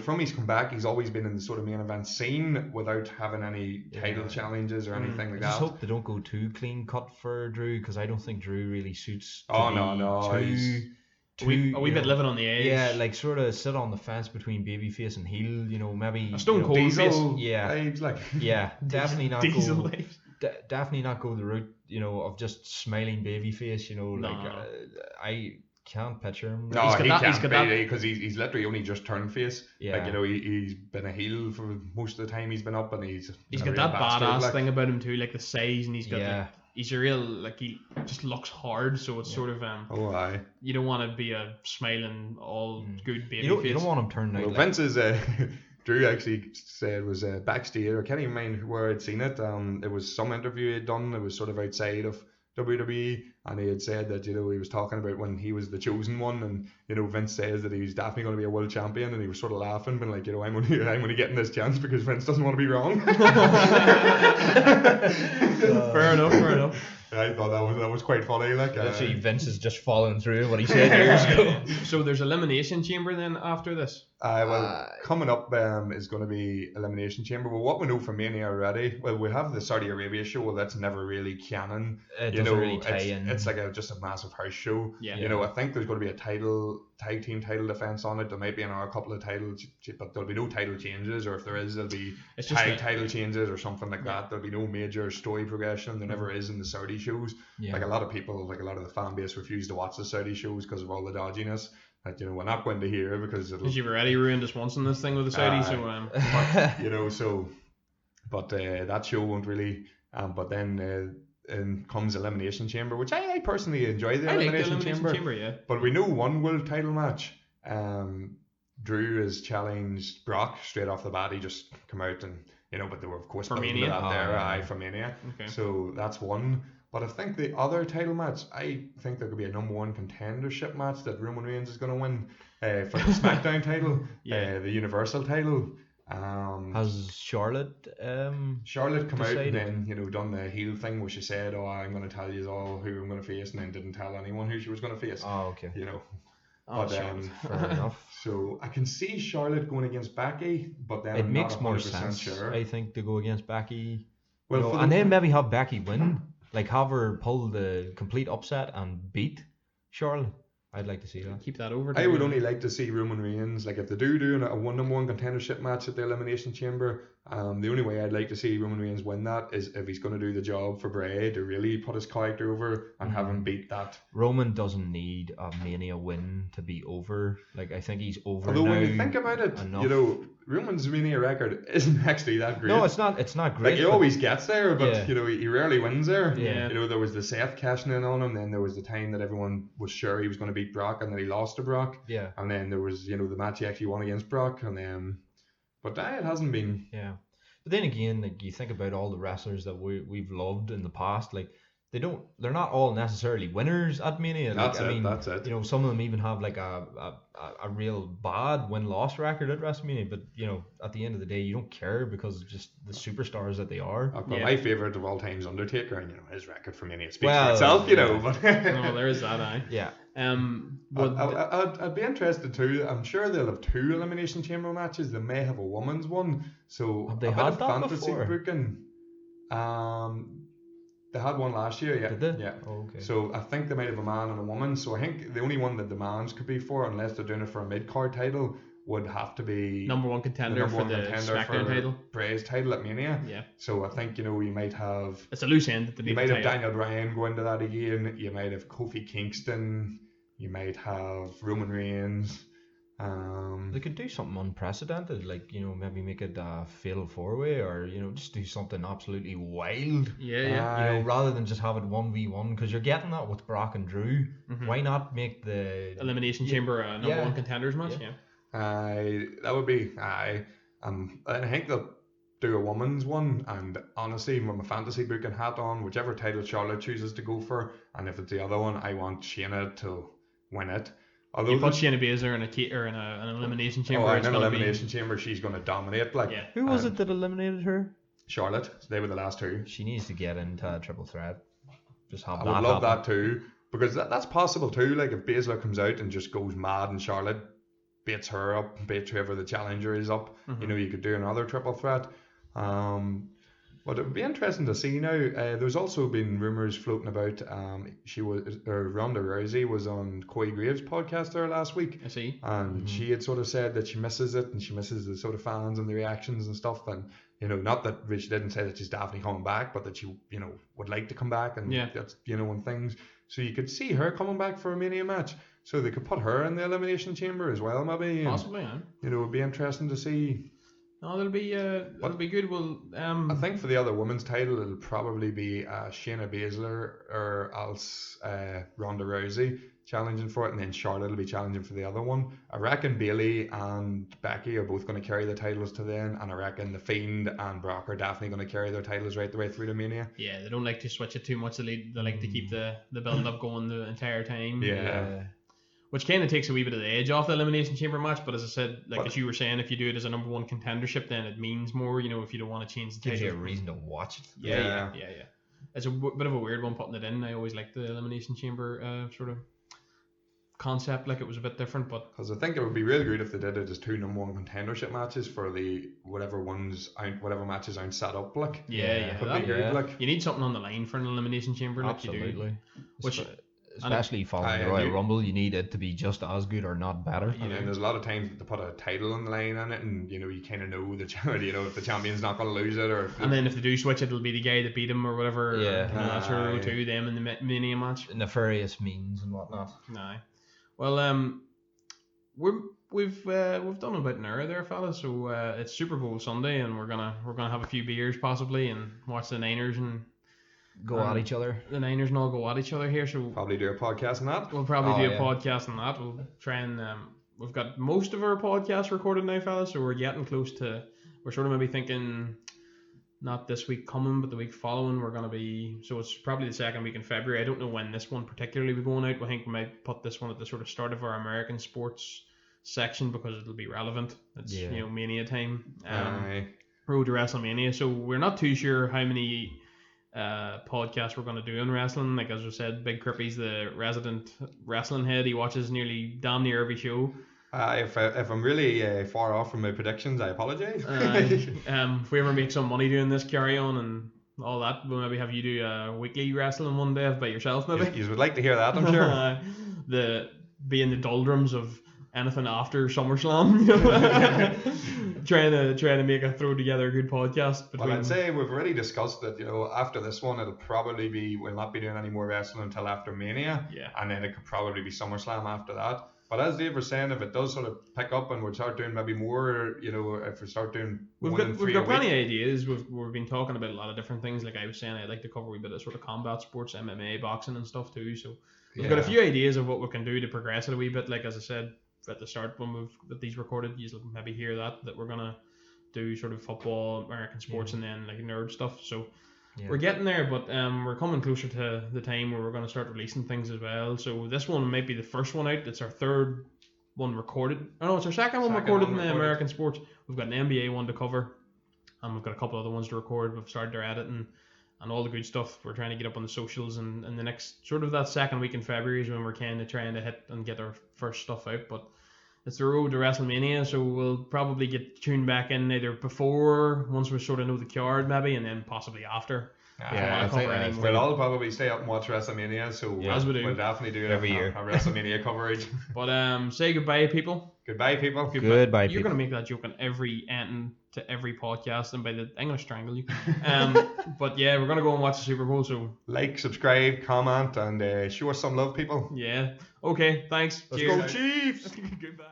S2: from he's come back, he's always been in the sort of main event scene without having any title challenges or anything like
S3: I just
S2: that.
S3: hope they don't go too clean cut for Drew, because I don't think Drew really suits. to
S2: Oh,
S3: be
S2: no, he's-
S1: A wee bit living on the edge.
S3: Yeah, like sort of sit on the fence between babyface and heel. Maybe
S1: A Stone Cold
S2: Diesel
S1: face.
S3: Yeah.
S2: vibes, like.
S3: Yeah, definitely not
S1: Diesel
S3: go.
S1: life.
S3: Definitely not go the route, of just smiling babyface. Like
S1: No.
S3: I can't picture him.
S2: No,
S1: He's got
S2: he
S1: that- he's
S2: can't
S1: got
S2: be,
S1: that-
S2: because he's literally only just turned face.
S3: Yeah.
S2: Like, he's been a heel for most of the time he's been up, and he's
S1: He's
S2: a
S1: got
S2: real
S1: that
S2: bastard,
S1: badass
S2: like.
S1: thing about him too, like the size, and he's got
S3: Yeah.
S1: he's a real, like, he just looks hard, so it's sort of
S2: Oh, aye.
S1: you don't want to be a smiling all good baby
S3: You
S1: face.
S3: don't want him turned out.
S2: Well,
S3: like,
S2: Vince's Drew actually said was backstage. I can't even mind where I'd seen it. It was some interview he'd done. It was sort of outside of WWE, and he had said that he was talking about when he was the chosen one, and Vince says that he's definitely going to be a world champion, and he was sort of laughing, but like I'm only getting this chance because Vince doesn't want to be wrong.
S1: Fair enough.
S2: I thought that was quite funny. Like,
S3: literally, Vince is just following through what he said years ago.
S1: So there's Elimination Chamber then after this.
S2: Coming up is going to be Elimination Chamber. Well, what we know from Mania already, well, we have the Saudi Arabia show. Well, that's never really canon.
S3: It doesn't really tie in.
S2: It's like just a massive house show.
S1: Yeah.
S2: I think there's going to be a tag team title defense on it. There might be a couple of titles, but there'll be no title changes, or if there is, there'll be
S1: It's just
S2: tag
S1: that-
S2: title changes or something like that. There'll be no major story progression. There never is in the Saudi shows.
S3: Yeah.
S2: Like a lot of people, like a lot of the fan base refuse to watch the Saudi shows because of all the dodginess. That we're not going to hear because it'll.
S1: Because you've already ruined us once in this thing with the Saudis,
S2: But that show won't really. But then in comes Elimination Chamber, which I personally enjoy the
S1: I like the
S2: Elimination
S1: Elimination
S2: Chamber.
S1: yeah.
S2: But we know one world title match. Drew has challenged Brock straight off the bat. He just come out and but they were of course
S1: For
S2: building
S1: Mania?
S2: to that there.
S3: yeah.
S2: For Mania.
S1: Okay.
S2: So that's one. But I think the other title match, I think there could be a number one contendership match that Roman Reigns is going to win for the SmackDown title, the Universal title.
S3: Has Charlotte
S2: come out
S3: decided?
S2: and then done the heel thing where she said, "Oh, I'm going to tell you all who I'm going to face," and then didn't tell anyone who she was going to face.
S3: Oh, okay.
S2: But
S3: fair enough.
S2: So I can see Charlotte going against Becky, but then
S3: It
S2: I'm
S3: makes
S2: not
S3: more
S2: 100%
S3: sense,
S2: sure.
S3: I think, to go against Becky.
S2: Well,
S3: And then maybe have Becky win, like have her pull the complete upset and beat Charlotte. I'd like to see that.
S1: Keep that over.
S2: I would only like to see Roman Reigns, like if they do a number one contendership match at the Elimination Chamber, the only way I'd like to see Roman Reigns win that is if he's going to do the job for Bray to really put his character over and have him beat that.
S3: Roman doesn't need a Mania win to be over. Like, I think he's over.
S2: Although
S3: now
S2: when you think about it,
S3: enough.
S2: Roman's Mania record isn't actually that great.
S3: No, it's not. It's not great.
S2: Like he always gets there, but
S3: Yeah.
S2: he rarely wins there.
S3: Yeah.
S2: There was the Seth cashing in on him, then there was the time that everyone was sure he was going to beat Brock, and then he lost to Brock.
S3: Yeah.
S2: And then there was the match he actually won against Brock, and then, but it hasn't been.
S3: Yeah. But then again, like you think about all the wrestlers that we've loved in the past, like they're not all necessarily winners at Mania. Like,
S2: That's it.
S3: Some of them even have like a real bad win-loss record at WrestleMania, but at the end of the day, you don't care because of just the superstars that they are.
S2: My favorite of all time is Undertaker, and his record for Mania speaks
S3: Well,
S2: for itself,
S3: yeah.
S2: But
S1: No, there is that. Aye.
S3: Yeah.
S2: I'd be interested too. I'm sure they'll have 2 Elimination Chamber matches. They may have a women's one. So
S3: Have they
S2: a bit
S3: had
S2: of
S3: that
S2: fantasy
S3: before?
S2: booking. They had one last year, yeah.
S3: Did they?
S2: Yeah.
S3: Oh, okay.
S2: So I think they might have a man and a woman. So I think the only one that the man's could be for, unless they're doing it for a mid-card title, would have to be
S1: Number one contender for the SmackDown title.
S2: Bray's title at Mania.
S1: Yeah.
S2: So I think you might have.
S1: It's a loose end that they
S2: You
S1: need
S2: might
S1: to
S2: have
S1: tie up.
S2: Daniel Bryan go into that again. You might have Kofi Kingston. You might have Roman Reigns.
S3: They could do something unprecedented, like maybe make it a fatal 4-way, or just do something absolutely wild.
S1: Yeah.
S3: Rather than just have it 1v1, because you're getting that with Brock and Drew.
S1: Mhm.
S3: Why not make the
S1: Elimination Chamber number one contenders match?
S3: Yeah.
S2: That would be. I think they'll do a woman's one, and honestly, with my fantasy booking hat on, whichever title Charlotte chooses to go for, and if it's the other one, I want Shayna to win it. Although
S1: You put Shayna Baszler in an elimination chamber.
S2: in an elimination chamber, she's going to dominate. Like,
S1: Yeah.
S3: Who was it that eliminated her?
S2: Charlotte. They were the last 2.
S3: She needs to get into a triple threat. Just have
S2: I
S3: that
S2: would love
S3: happen.
S2: that too, because that's possible too. Like if Baszler comes out and just goes mad and Charlotte beats her up, beats whoever the challenger is up, you could do another triple threat. But it would be interesting to see now. There's also been rumours floating about Ronda Rousey was on Corey Graves' podcast there last week.
S1: I see.
S2: And she had sort of said that she misses it and she misses the sort of fans and the reactions and stuff. And, not that she didn't say that she's definitely coming back, but that she, would like to come back and that's, and things. So you could see her coming back for a Mania match. So they could put her in the Elimination Chamber as well, maybe.
S1: Possibly, yeah.
S2: It would be interesting to see.
S1: No, that'll be good. Well,
S2: I think for the other women's title, it'll probably be Shayna Baszler or else Ronda Rousey challenging for it, and then Charlotte will be challenging for the other one. I reckon Bayley and Becky are both going to carry the titles to then, and I reckon The Fiend and Brock are definitely going to carry their titles right the way through to Mania.
S1: Yeah, they don't like to switch it too much. They like to keep the build up going the entire time.
S2: Yeah.
S1: Which kind of takes a wee bit of the edge off the Elimination Chamber match, but as I said, as you were saying, if you do it as a number one contendership, then it means more, if you don't want to change the title.
S3: Gives you a reason to watch it.
S1: Yeah. It's a bit of a weird one putting it in. I always liked the Elimination Chamber sort of concept, like it was a bit different, but...
S2: Because I think it would be really good if they did it as 2 number one contendership matches for the whatever matches aren't set up, like.
S1: Yeah.
S2: Could be good, like.
S1: You need something on the line for an Elimination Chamber, like
S3: Absolutely.
S1: you do.
S3: Especially following the Royal Rumble, you need it to be just as good or not better.
S2: And then there's a lot of times to put a title on the line on it, and you kind of know if the champion's not going to lose it,
S1: and then if they do switch it, it'll be the guy that beat him or whatever.
S3: Yeah,
S1: that sort of to them in the Mania match.
S3: Nefarious means and whatnot.
S1: Aye. Well, we've done about an hour there, fellas. So it's Super Bowl Sunday, and we're gonna have a few beers possibly and watch the Niners and.
S3: Go at each other.
S1: The Niners and all go at each other here, so
S2: probably do a podcast on that.
S1: We'll probably do a podcast on that. We'll try and we've got most of our podcasts recorded now, fellas, so we're getting close to. We're sort of maybe thinking not this week coming, but the week following, we're going to be, so it's probably the second week in February. I don't know when this one particularly will be going out. I think we might put this one at the sort of start of our American sports section because it'll be relevant. It's, Mania time. Road to WrestleMania. So we're not too sure how many podcasts we're going to do on wrestling. Like as I said, Big Crippy's the resident wrestling head. He watches nearly damn near every show.
S2: If I'm really far off from my predictions, I apologise.
S1: If we ever make some money doing this carry on and all that, we'll maybe have you do a weekly wrestling one day by yourself maybe.
S2: You would like to hear that, I'm sure.
S1: Be in the doldrums of anything after SummerSlam, you know? trying to throw together a good podcast.
S2: Well, I'd say we've already discussed that, after this one, it'll probably we'll not be doing any more wrestling until after Mania.
S1: Yeah.
S2: And then it could probably be SummerSlam after that. But as Dave was saying, if it does sort of pick up and we start doing maybe more, if we start doing
S1: we've got plenty of ideas. We've been talking about a lot of different things. Like I was saying, I'd like to cover a wee bit of sort of combat sports, MMA, boxing and stuff too. So we've got a few ideas of what we can do to progress it a wee bit. Like as I said at the start when we've got these recorded, you maybe hear that we're gonna do sort of football, American sports, and then like nerd stuff. So we're getting there, but we're coming closer to the time where we're going to start releasing things as well. So this one might be the first one out. It's our third one recorded. Oh no, it's our second one recorded in the American sports. We've got an NBA one to cover, and we've got a couple other ones to record. We've started our editing and all the good stuff. We're trying to get up on the socials, and the next sort of that second week in February is when we're kind of trying to hit and get our first stuff out. But it's the road to WrestleMania, so we'll probably get tuned back in either before, once we sort of know the card maybe, and then possibly after.
S2: I think we'll all probably stay up and watch WrestleMania, so we'll definitely do it
S3: every year.
S2: A WrestleMania coverage.
S1: But say goodbye, people.
S2: Goodbye, people.
S3: Goodbye,
S1: You're going to make that joke on every ending to every podcast, and I'm going to strangle you. But yeah, we're going to go and watch the Super Bowl, so
S2: like, subscribe, comment, and show us some love, people.
S1: Yeah. Okay, thanks.
S2: Let's go Chiefs!
S1: Goodbye.